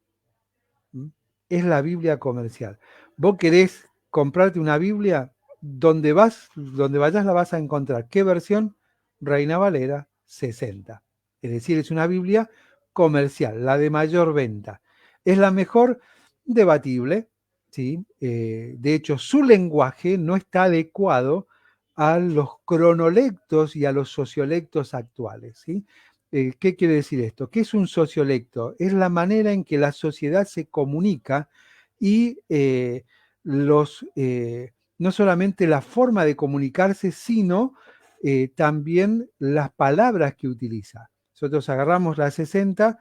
Es la Biblia comercial. Vos querés comprarte una Biblia, donde vayas la vas a encontrar. ¿Qué versión? Reina Valera 60. Es decir, es una Biblia comercial, la de mayor venta. ¿Es la mejor? Debatible, ¿sí? De hecho, su lenguaje no está adecuado a los cronolectos y a los sociolectos actuales, ¿sí? ¿Qué quiere decir esto? ¿Qué es un sociolecto? Es la manera en que la sociedad se comunica y no solamente la forma de comunicarse, sino también las palabras que utiliza. Nosotros agarramos la 60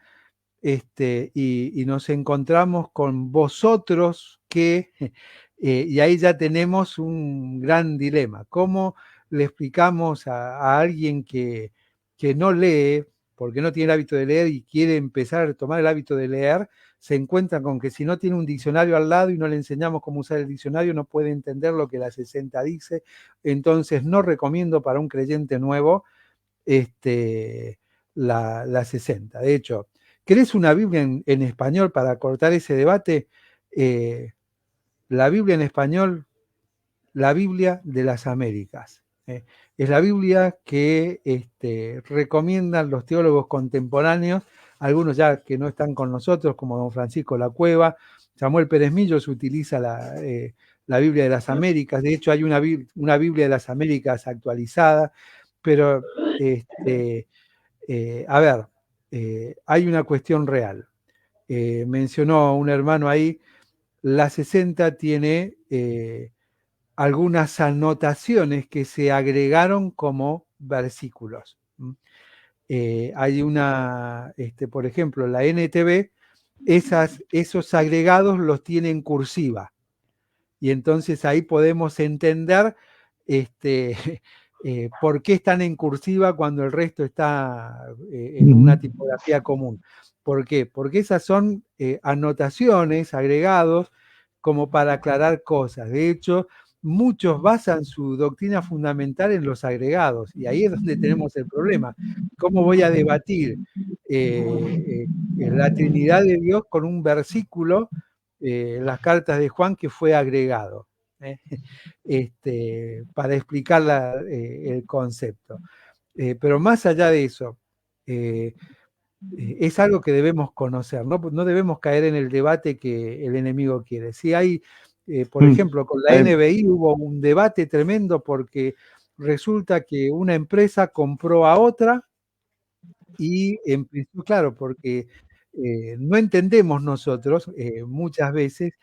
y nos encontramos con vosotros que, y ahí ya tenemos un gran dilema. ¿Cómo le explicamos a alguien que no lee, porque no tiene el hábito de leer y quiere empezar a tomar el hábito de leer, se encuentra con que si no tiene un diccionario al lado y no le enseñamos cómo usar el diccionario, no puede entender lo que la 60 dice? Entonces no recomiendo para un creyente nuevo la 60. De hecho, ¿querés una Biblia en español para cortar ese debate? la Biblia en español, la Biblia de las Américas. Es la Biblia que recomiendan los teólogos contemporáneos, algunos ya que no están con nosotros, como don Francisco La Cueva. Samuel Pérez Millos utiliza la Biblia de las Américas. De hecho, hay una Biblia de las Américas actualizada, pero hay una cuestión real. Mencionó un hermano ahí, la 60 tiene algunas anotaciones que se agregaron como versículos. Hay una, por ejemplo, la NTV, esos agregados los tiene en cursiva. Y entonces ahí podemos entender por qué están en cursiva cuando el resto está en una tipografía común. ¿Por qué? Porque esas son anotaciones, agregados, como para aclarar cosas. De hecho, muchos basan su doctrina fundamental en los agregados, y ahí es donde tenemos el problema. ¿Cómo voy a debatir la Trinidad de Dios con un versículo, las cartas de Juan, que fue agregado? Para explicar el concepto. Pero más allá de eso, es algo que debemos conocer, ¿no? No debemos caer en el debate que el enemigo quiere. Si hay, por ejemplo, con la NBI hubo un debate tremendo porque resulta que una empresa compró a otra y empezó, claro, porque no entendemos nosotros muchas veces,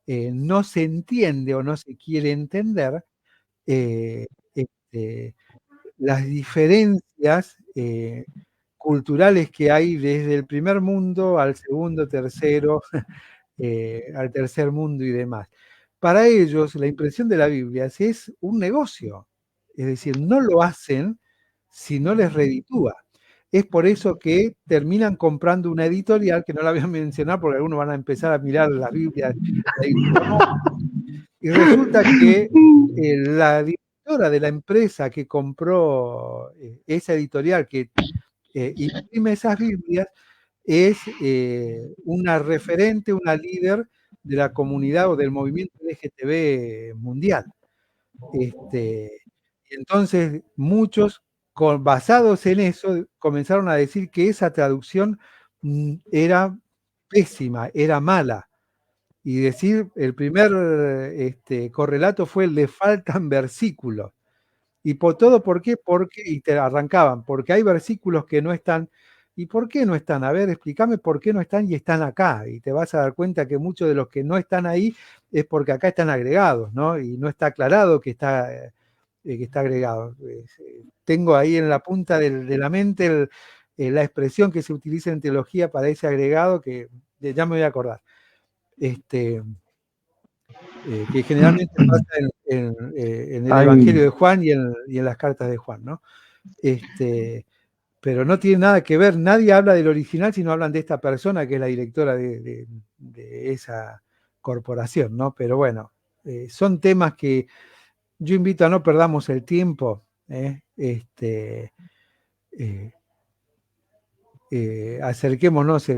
no se entiende o no se quiere entender las diferencias culturales que hay desde el primer mundo al segundo, tercero, al tercer mundo y demás. Para ellos, la impresión de la Biblia es un negocio. Es decir, no lo hacen si no les reditúa. Es por eso que terminan comprando una editorial, que no la voy a mencionar porque algunos van a empezar a mirar la Biblia. Y resulta que la directora de la empresa que compró esa editorial, que imprime esas Biblias, es una referente, una líder de la comunidad o del movimiento LGTB mundial. Entonces, muchos, basados en eso, comenzaron a decir que esa traducción era pésima, era mala. Y decir, el primer correlato fue: le faltan versículos. ¿Y por todo por qué? Y te arrancaban, porque hay versículos que no están. ¿Y por qué no están? A ver, explícame por qué no están y están acá. Y te vas a dar cuenta que muchos de los que no están ahí es porque acá están agregados, ¿no? Y no está aclarado que está agregado. Tengo ahí en la punta de la mente la expresión que se utiliza en teología para ese agregado, que ya me voy a acordar. Que generalmente pasa en el Evangelio de Juan y en las cartas de Juan, ¿no? Pero no tiene nada que ver, nadie habla del original, sino hablan de esta persona que es la directora de esa corporación, ¿no? Pero bueno, son temas que yo invito a no perdamos el tiempo, acerquémonos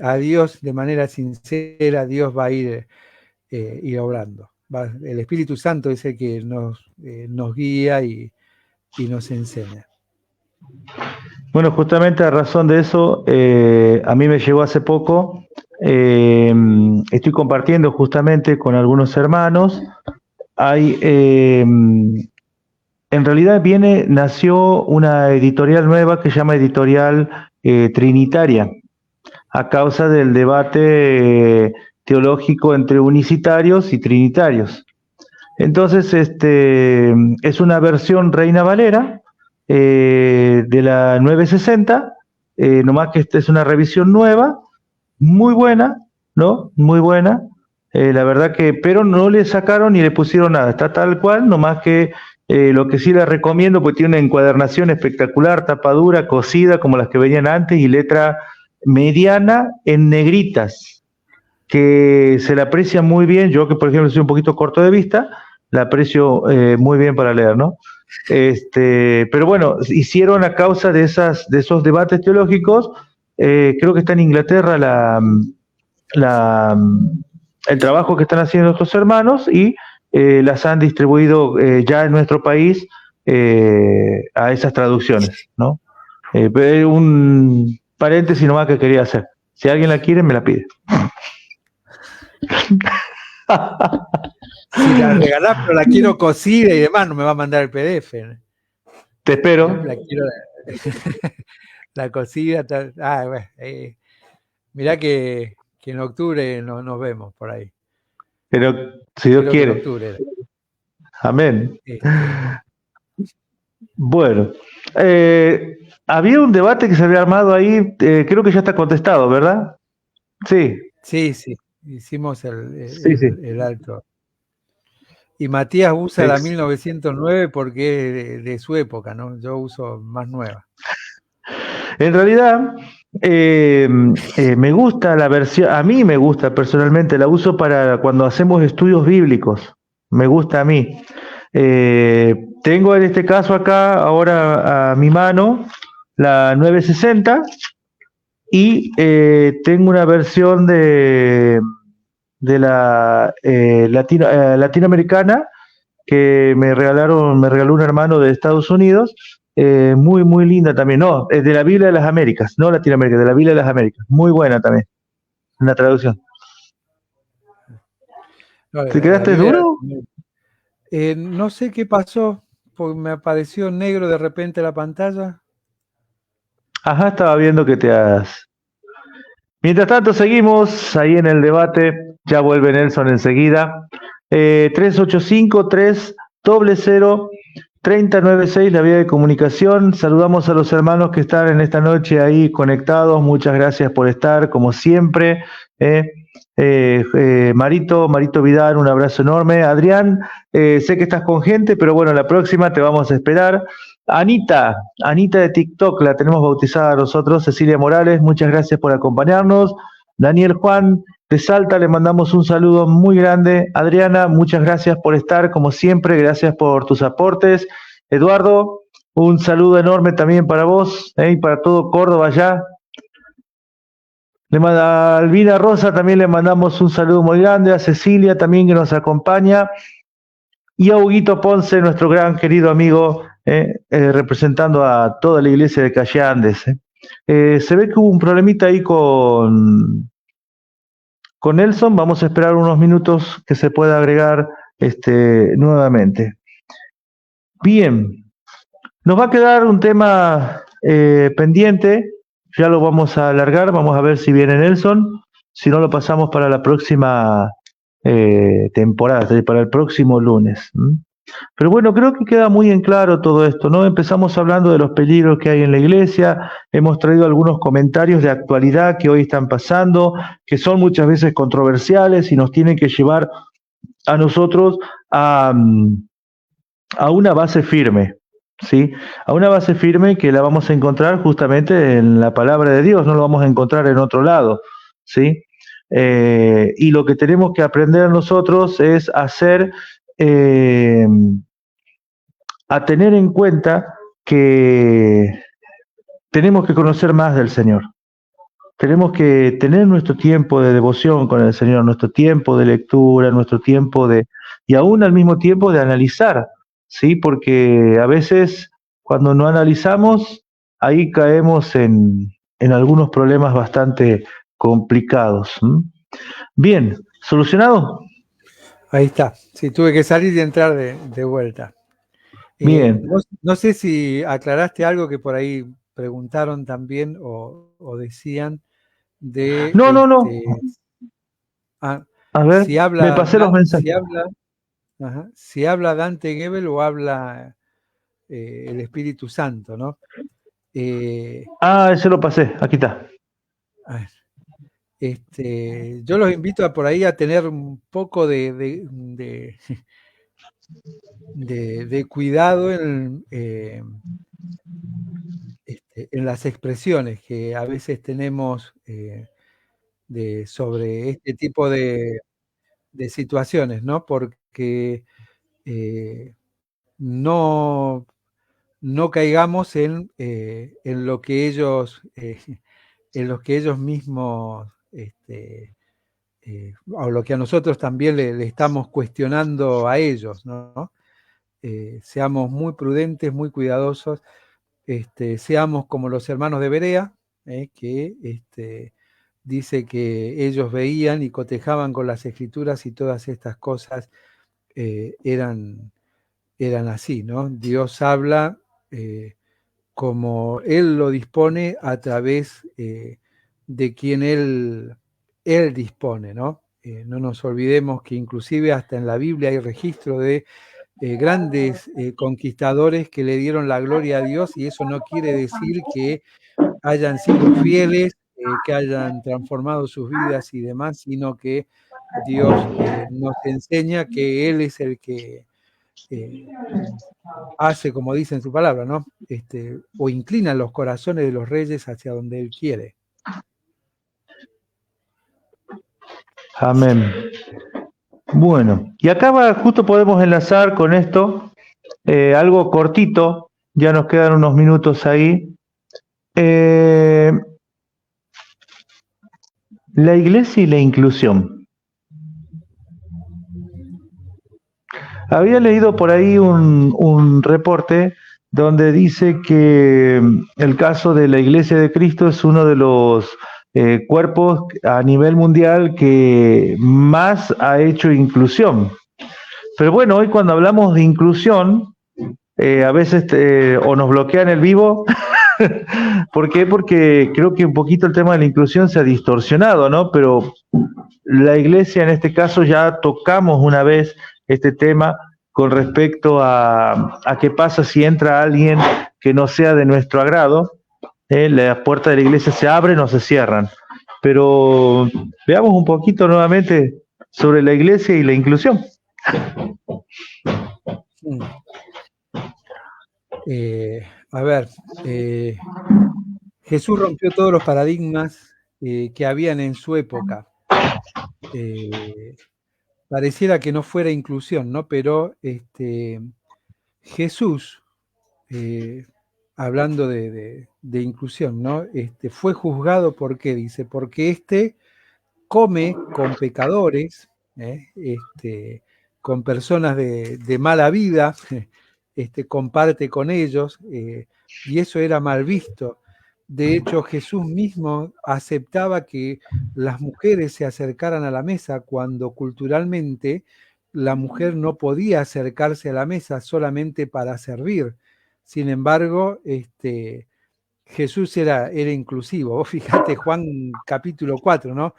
a Dios de manera sincera. Dios va a ir obrando. El Espíritu Santo es el que nos guía y nos enseña. Bueno, justamente a razón de eso, a mí me llegó hace poco, estoy compartiendo justamente con algunos hermanos, en realidad nació una editorial nueva que se llama Editorial Trinitaria, a causa del debate teológico entre unicitarios y trinitarios. Entonces, es una versión Reina Valera de la 960, nomás que esta es una revisión nueva, muy buena, ¿no? Muy buena. La verdad que, pero no le sacaron ni le pusieron nada, está tal cual, nomás que lo que sí les recomiendo, pues tiene una encuadernación espectacular, tapa dura, cosida, como las que venían antes, y letra mediana en negritas, que se la aprecia muy bien. Yo, que por ejemplo soy un poquito corto de vista, la aprecio muy bien para leer, ¿no? Pero bueno, hicieron a causa de esos debates teológicos, creo que está en Inglaterra el trabajo que están haciendo nuestros hermanos y las han distribuido ya en nuestro país a esas traducciones, ¿no? Un paréntesis nomás que quería hacer. Si alguien la quiere, me la pide. Si la regalás, pero la quiero cocida y demás, no me va a mandar el PDF. Te espero. La quiero la cocida. Bueno, mirá que en octubre nos vemos por ahí. Pero si Dios Creo que en quiere. octubre. Amén. Bueno, había un debate que se había armado ahí, creo que ya está contestado, ¿verdad? Sí. Sí, hicimos Sí, sí. el alto. Y Matías usa la 1909 porque es de su época, ¿no? Yo uso más nueva. En realidad, me gusta la versión, a mí me gusta personalmente, la uso para cuando hacemos estudios bíblicos, me gusta a mí. Tengo en este caso acá, ahora a mi mano, la 960 y tengo una versión de la latinoamericana que me regaló un hermano de Estados Unidos, muy, muy linda también. No, es de la Biblia de las Américas, no Latinoamérica, de la Biblia de las Américas. Muy buena también, en la traducción. No, ¿Te quedaste duro? No sé qué pasó, porque me apareció negro de repente la pantalla. Ajá, estaba viendo que te has... Mientras tanto, seguimos ahí en el debate. Ya vuelve Nelson enseguida. 385-300-3096, la vía de comunicación. Saludamos a los hermanos que están en esta noche ahí conectados. Muchas gracias por estar, como siempre. Marito Vidal, un abrazo enorme. Adrián, sé que estás con gente, pero bueno, la próxima te vamos a esperar. Anita de TikTok, la tenemos bautizada nosotros. Cecilia Morales, muchas gracias por acompañarnos. Daniel Juan de Salta, le mandamos un saludo muy grande. Adriana, muchas gracias por estar, como siempre, gracias por tus aportes. Eduardo, un saludo enorme también para vos y para todo Córdoba allá. A Albina Rosa también le mandamos un saludo muy grande, a Cecilia también que nos acompaña, y a Huguito Ponce, nuestro gran querido amigo, representando a toda la iglesia de Calle Andes. Se ve que hubo un problemita ahí con Nelson. Vamos a esperar unos minutos que se pueda agregar nuevamente. Bien, nos va a quedar un tema pendiente, ya lo vamos a alargar, vamos a ver si viene Nelson, si no lo pasamos para la próxima temporada, para el próximo lunes. Pero bueno, creo que queda muy en claro todo esto, ¿no? Empezamos hablando de los peligros que hay en la iglesia, hemos traído algunos comentarios de actualidad que hoy están pasando, que son muchas veces controversiales y nos tienen que llevar a nosotros a una base firme, ¿sí? A una base firme que la vamos a encontrar justamente en la palabra de Dios, no lo vamos a encontrar en otro lado, ¿sí? Y lo que tenemos que aprender nosotros es a tener en cuenta que tenemos que conocer más del Señor. Tenemos que tener nuestro tiempo de devoción con el Señor, nuestro tiempo de lectura, nuestro tiempo y aún al mismo tiempo de analizar, ¿sí? Porque a veces cuando no analizamos, ahí caemos en algunos problemas bastante complicados. Bien, ¿solucionado? Ahí está. Sí, tuve que salir y entrar de vuelta. Bien. No sé si aclaraste algo que por ahí preguntaron también o decían de... No. A ver, si me habla, pasé los mensajes. si habla Dante Gebel o habla el Espíritu Santo, ¿no? Ese lo pasé, aquí está. A ver, yo los invito a por ahí a tener un poco de cuidado en las expresiones que a veces tenemos sobre este tipo de situaciones, ¿no? Porque no caigamos en lo que ellos en lo que ellos mismos o lo que a nosotros también le estamos cuestionando a ellos, ¿no? Seamos muy prudentes, muy cuidadosos, seamos como los hermanos de Berea, que dice que ellos veían y cotejaban con las escrituras y todas estas cosas eran así, ¿no? Dios habla como Él lo dispone a través de quien Él dispone, ¿no? No nos olvidemos que inclusive hasta en la Biblia hay registro de grandes conquistadores que le dieron la gloria a Dios, y eso no quiere decir que hayan sido fieles, que hayan transformado sus vidas y demás, sino que Dios nos enseña que Él es el que hace, como dice en su palabra, ¿no? O inclina los corazones de los reyes hacia donde Él quiere. Amén. Bueno, y acá justo podemos enlazar con esto, algo cortito, ya nos quedan unos minutos ahí. La iglesia y la inclusión. Había leído por ahí un reporte donde dice que el caso de la Iglesia de Cristo es uno de los cuerpos a nivel mundial que más ha hecho inclusión. Pero bueno, hoy cuando hablamos de inclusión, a veces o nos bloquean el vivo. ¿Por qué? Porque creo que un poquito el tema de la inclusión se ha distorsionado, ¿no? Pero la iglesia en este caso ya tocamos una vez este tema con respecto a qué pasa si entra alguien que no sea de nuestro agrado. Las puertas de la iglesia se abren o se cierran. Pero veamos un poquito nuevamente sobre la iglesia y la inclusión. A ver, Jesús rompió todos los paradigmas que habían en su época. Pareciera que no fuera inclusión, ¿no? Pero Jesús, hablando de inclusión, ¿no? Fue juzgado, ¿por qué? Dice, porque come con pecadores, con personas de mala vida, comparte con ellos, y eso era mal visto. De hecho, Jesús mismo aceptaba que las mujeres se acercaran a la mesa cuando culturalmente la mujer no podía acercarse a la mesa solamente para servir. Sin embargo, Jesús era inclusivo. Vos fíjate, Juan capítulo 4, ¿no?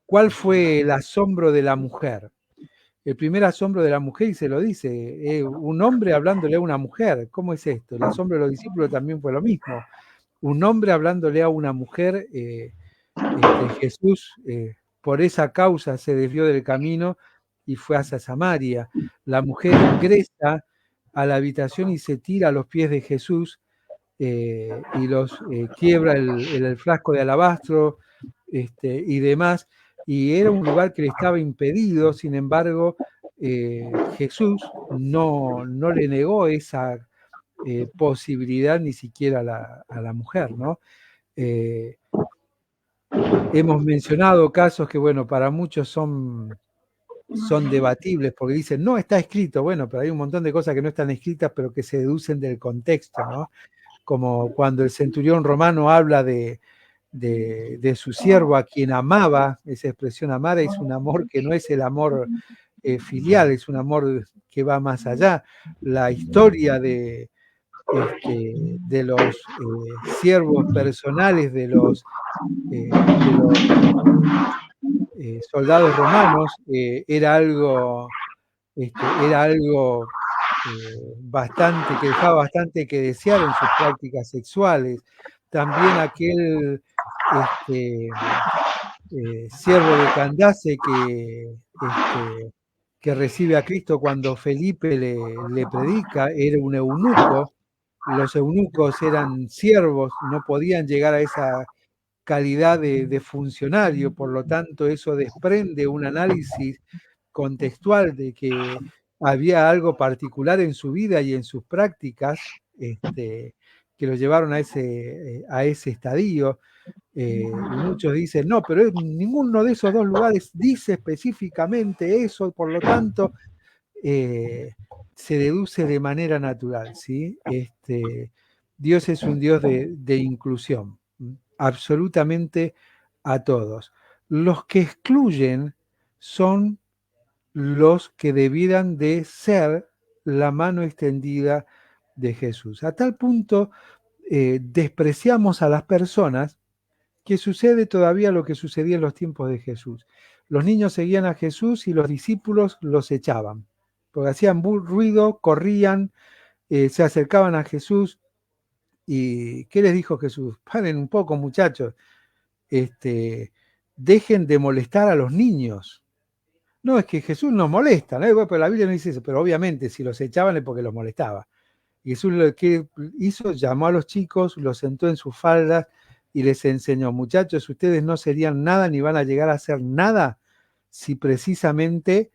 ¿Cuál fue el asombro de la mujer? El primer asombro de la mujer, y se lo dice, un hombre hablándole a una mujer. ¿Cómo es esto? El asombro de los discípulos también fue lo mismo. Un hombre hablándole a una mujer, Jesús por esa causa se desvió del camino y fue hacia Samaria. La mujer ingresa a la habitación y se tira a los pies de Jesús y los quiebra el frasco de alabastro y demás. Y era un lugar que le estaba impedido, sin embargo, Jesús no le negó esa posibilidad ni siquiera a la mujer, ¿no? Hemos mencionado casos que, bueno, para muchos son debatibles, porque dicen, no está escrito, bueno, pero hay un montón de cosas que no están escritas, pero que se deducen del contexto, ¿no? Como cuando el centurión romano habla de su siervo a quien amaba. Esa expresión amar es un amor que no es el amor filial, es un amor que va más allá. La historia de los siervos personales de los soldados romanos era algo que dejaba bastante que desear en sus prácticas sexuales. También aquel siervo de Candace que recibe a Cristo cuando Felipe le predica, era un eunuco. Los eunucos eran siervos, no podían llegar a esa calidad de funcionario, por lo tanto eso desprende un análisis contextual de que había algo particular en su vida y en sus prácticas que lo llevaron a ese estadio. Y muchos dicen, no, pero ninguno de esos dos lugares dice específicamente eso, por lo tanto, se deduce de manera natural, ¿sí? Dios es un Dios de inclusión, absolutamente a todos. Los que excluyen son los que debieran de ser la mano extendida de Jesús. A tal punto despreciamos a las personas que sucede todavía lo que sucedía en los tiempos de Jesús. Los niños seguían a Jesús y los discípulos los echaban, porque hacían ruido, corrían, se acercaban a Jesús. ¿Y qué les dijo Jesús? Paren un poco, muchachos, dejen de molestar a los niños. No, es que Jesús nos molesta, ¿no? Bueno, pero la Biblia no dice eso, pero obviamente si los echaban es porque los molestaba. Y Jesús lo que hizo, llamó a los chicos, los sentó en sus faldas y les enseñó, muchachos, ustedes no serían nada ni van a llegar a ser nada si precisamente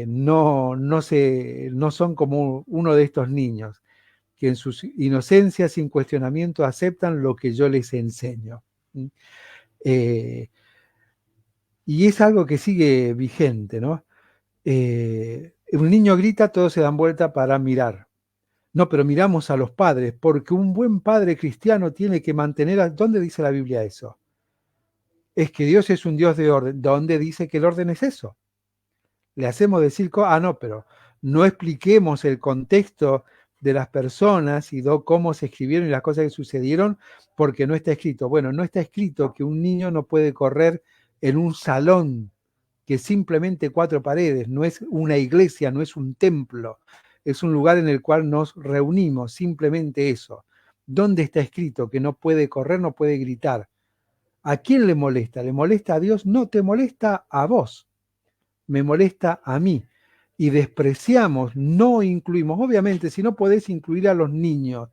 no son como uno de estos niños, que en su inocencia, sin cuestionamiento, aceptan lo que yo les enseño. Y es algo que sigue vigente, ¿no? Un niño grita, todos se dan vuelta para mirar. No, pero miramos a los padres, porque un buen padre cristiano tiene que mantener... ¿Dónde dice la Biblia eso? Es que Dios es un Dios de orden. ¿Dónde dice que el orden es eso? Le hacemos decir... no, pero no expliquemos el contexto de las personas y cómo se escribieron y las cosas que sucedieron, porque no está escrito. Bueno, no está escrito que un niño no puede correr en un salón, que es simplemente 4 paredes, no es una iglesia, no es un templo. Es un lugar en el cual nos reunimos, simplemente eso. ¿Dónde está escrito que no puede correr, no puede gritar? ¿A quién le molesta? ¿Le molesta a Dios? No, te molesta a vos. Me molesta a mí. Y despreciamos, no incluimos. Obviamente, si no podés incluir a los niños,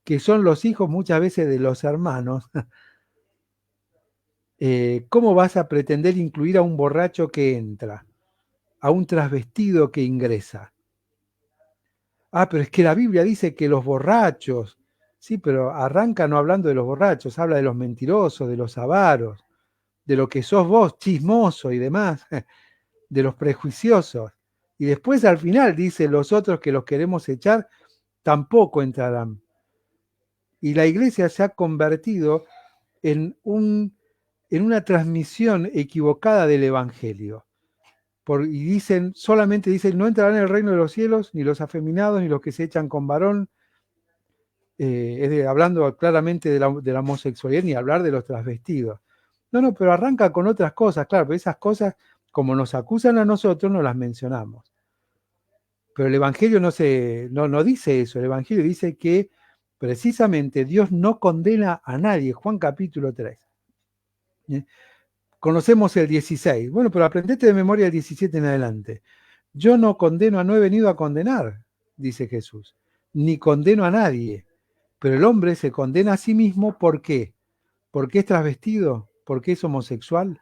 que son los hijos muchas veces de los hermanos, ¿cómo vas a pretender incluir a un borracho que entra? A un transvestido que ingresa. Ah, pero es que la Biblia dice que los borrachos, sí, pero arranca no hablando de los borrachos, habla de los mentirosos, de los avaros, de lo que sos vos, chismoso y demás, de los prejuiciosos. Y después al final dice, los otros que los queremos echar tampoco entrarán. Y la iglesia se ha convertido en una transmisión equivocada del Evangelio. Y solamente dicen, no entrarán en el reino de los cielos ni los afeminados, ni los que se echan con varón, hablando claramente de la homosexualidad, ni hablar de los transvestidos. No, pero arranca con otras cosas, claro, pero esas cosas, como nos acusan a nosotros, no las mencionamos. Pero el Evangelio no dice eso, el Evangelio dice que precisamente Dios no condena a nadie, Juan capítulo 3. Conocemos el 16. Bueno, pero aprendete de memoria el 17 en adelante. Yo no he venido a condenar, dice Jesús, ni condeno a nadie. Pero el hombre se condena a sí mismo, ¿por qué? ¿Porque es transvestido? ¿Porque es homosexual?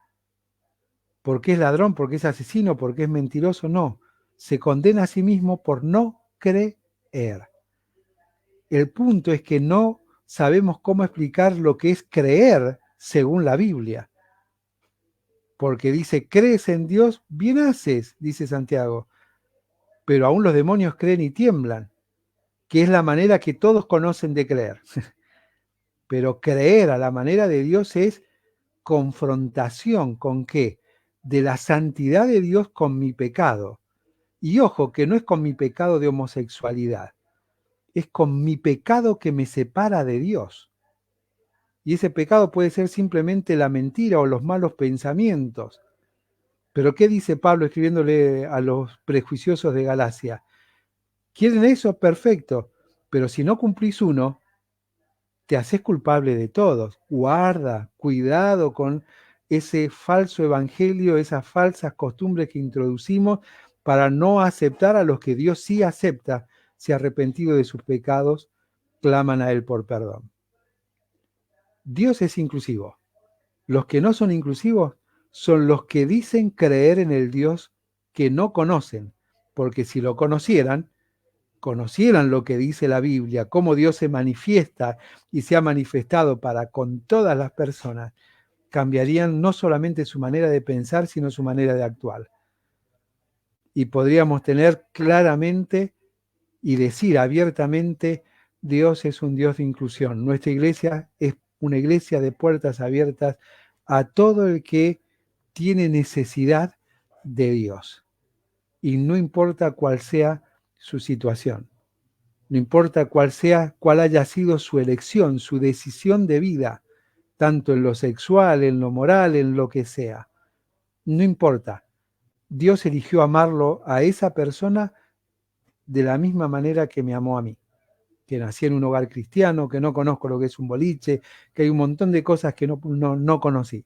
¿Porque es ladrón? ¿Porque es asesino? ¿Porque es mentiroso? No. Se condena a sí mismo por no creer. El punto es que no sabemos cómo explicar lo que es creer según la Biblia. Porque dice, crees en Dios, bien haces, dice Santiago. Pero aún los demonios creen y tiemblan, que es la manera que todos conocen de creer. Pero creer a la manera de Dios es confrontación con ¿qué? De la santidad de Dios con mi pecado. Y ojo, que no es con mi pecado de homosexualidad, es con mi pecado que me separa de Dios. Y ese pecado puede ser simplemente la mentira o los malos pensamientos. Pero ¿qué dice Pablo escribiéndole a los prejuiciosos de Galacia? ¿Quieren eso? Perfecto. Pero si no cumplís uno, te haces culpable de todos. Guarda, cuidado con ese falso evangelio, esas falsas costumbres que introducimos para no aceptar a los que Dios sí acepta, si arrepentido de sus pecados, claman a Él por perdón. Dios es inclusivo. Los que no son inclusivos son los que dicen creer en el Dios que no conocen, porque si lo conocieran, conocieran lo que dice la Biblia, cómo Dios se manifiesta y se ha manifestado para con todas las personas, cambiarían no solamente su manera de pensar, sino su manera de actuar. Y podríamos tener claramente y decir abiertamente, Dios es un Dios de inclusión. Nuestra iglesia es una iglesia de puertas abiertas a todo el que tiene necesidad de Dios. Y no importa cuál sea su situación, no importa cuál haya sido su elección, su decisión de vida, tanto en lo sexual, en lo moral, en lo que sea. No importa. Dios eligió amarlo a esa persona de la misma manera que me amó a mí, que nací en un hogar cristiano, que no conozco lo que es un boliche, que hay un montón de cosas que no conocí.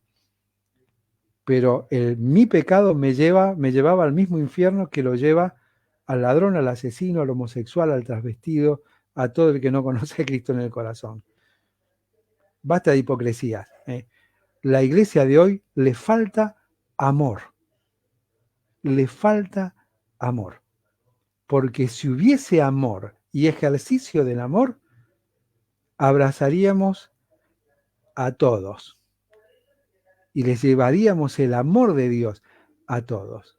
Pero mi pecado me llevaba al mismo infierno que lo lleva al ladrón, al asesino, al homosexual, al transvestido, a todo el que no conoce a Cristo en el corazón. Basta de hipocresías. La iglesia de hoy le falta amor. Le falta amor. Porque si hubiese amor y ejercicio del amor, abrazaríamos a todos y les llevaríamos el amor de Dios a todos.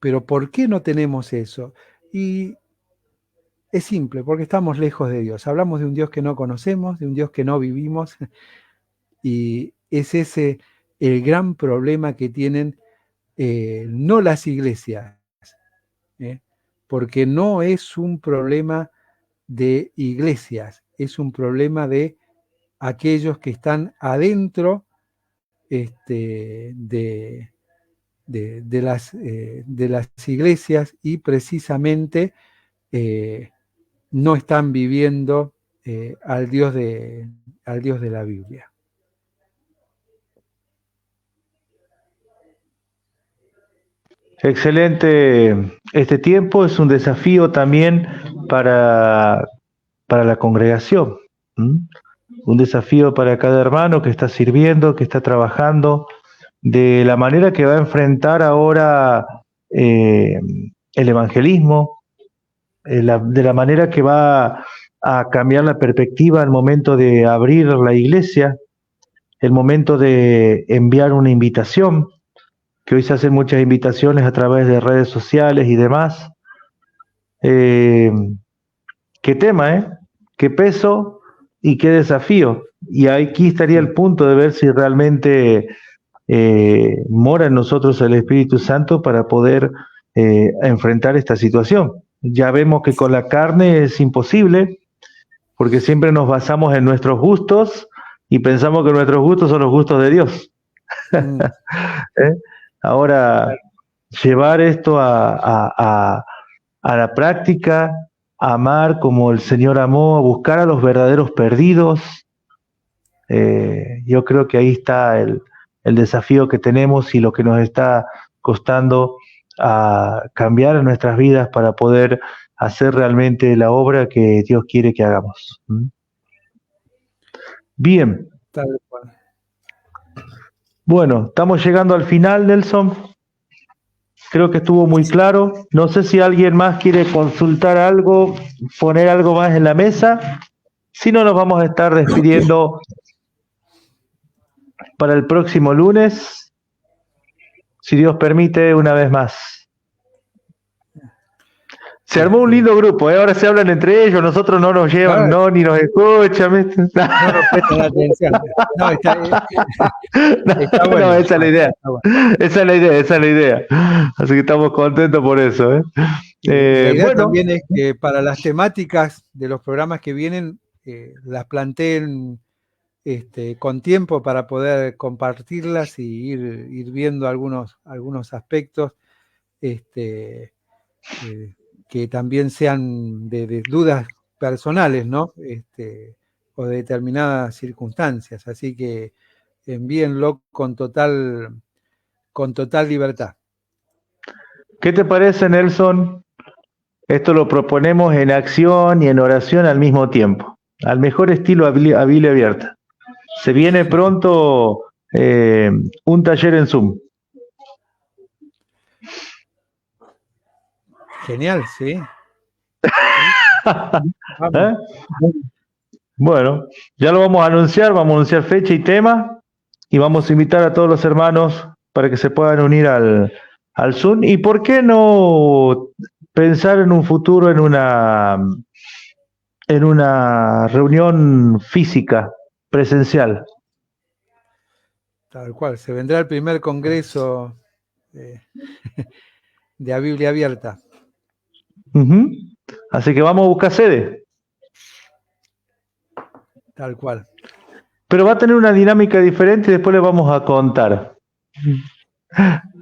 Pero ¿por qué no tenemos eso? Y es simple, porque estamos lejos de Dios. Hablamos de un Dios que no conocemos, de un Dios que no vivimos, y es ese el gran problema que tienen no las iglesias, porque no es un problema de iglesias, es un problema de aquellos que están adentro de las iglesias y precisamente no están viviendo al Dios de la Biblia. Excelente. Este tiempo es un desafío también para la congregación. Un desafío para cada hermano que está sirviendo, que está trabajando, de la manera que va a enfrentar ahora el evangelismo, de la manera que va a cambiar la perspectiva al momento de abrir la iglesia, el momento de enviar una invitación, que hoy se hacen muchas invitaciones a través de redes sociales y demás. Qué tema, qué peso y qué desafío. Y aquí estaría el punto de ver si realmente mora en nosotros el Espíritu Santo para poder enfrentar esta situación. Ya vemos que con la carne es imposible, porque siempre nos basamos en nuestros gustos y pensamos que nuestros gustos son los gustos de Dios. Ahora, llevar esto a la práctica, amar como el Señor amó, buscar a los verdaderos perdidos, yo creo que ahí está el desafío que tenemos y lo que nos está costando a cambiar en nuestras vidas para poder hacer realmente la obra que Dios quiere que hagamos. Bien. Tal cual. Bueno, estamos llegando al final, Nelson. Creo que estuvo muy claro. No sé si alguien más quiere consultar algo, poner algo más en la mesa. Si no, nos vamos a estar despidiendo para el próximo lunes, si Dios permite, una vez más. Se armó un lindo grupo, ahora se hablan entre ellos, nosotros no nos llevan, no, ni nos escuchan. No nos prestan atención. No, está bueno. No, esa es la idea. Esa es la idea. Así que estamos contentos por eso. La idea también es que para las temáticas de los programas que vienen, las planteen con tiempo para poder compartirlas y ir viendo algunos aspectos que también sean de dudas personales, ¿no? O de determinadas circunstancias. Así que envíenlo con total libertad. ¿Qué te parece, Nelson? Esto lo proponemos en acción y en oración al mismo tiempo. Al mejor estilo a Biblia abierta. Se viene pronto un taller en Zoom. Genial, sí. Vamos. ¿Eh? Bueno, ya lo vamos a anunciar fecha y tema, y vamos a invitar a todos los hermanos para que se puedan unir al Zoom. ¿Y por qué no pensar en un futuro en una reunión física, presencial? Tal cual, se vendrá el primer congreso de la Biblia abierta. Ujú. Así que vamos a buscar sede. Tal cual. Pero va a tener una dinámica diferente y después les vamos a contar.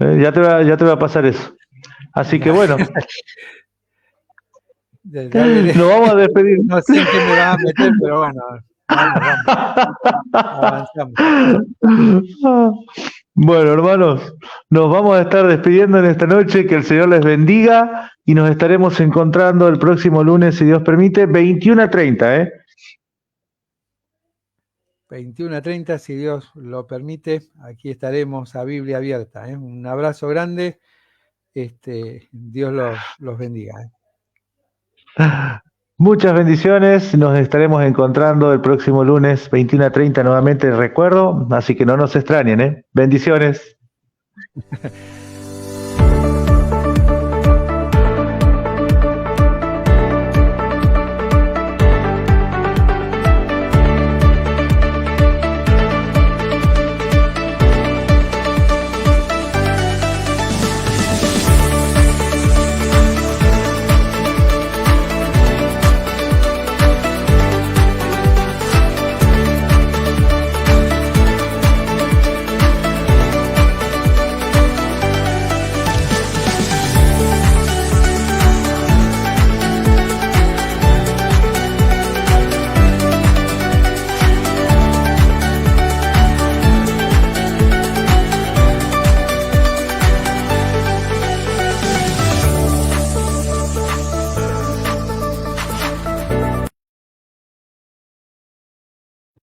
Ya te voy a pasar eso. Así que bueno, nos vamos a despedir. No sé en qué me vas a meter, pero bueno, vamos. Avanzamos. Bueno, hermanos, nos vamos a estar despidiendo en esta noche. Que el Señor les bendiga y nos estaremos encontrando el próximo lunes, si Dios permite, 21:30, ¿eh? 21:30, si Dios lo permite, aquí estaremos a Biblia abierta. Un abrazo grande, Dios los bendiga. Muchas bendiciones, nos estaremos encontrando el próximo lunes 21:30 nuevamente, recuerdo, así que no nos extrañen, ¿eh? Bendiciones.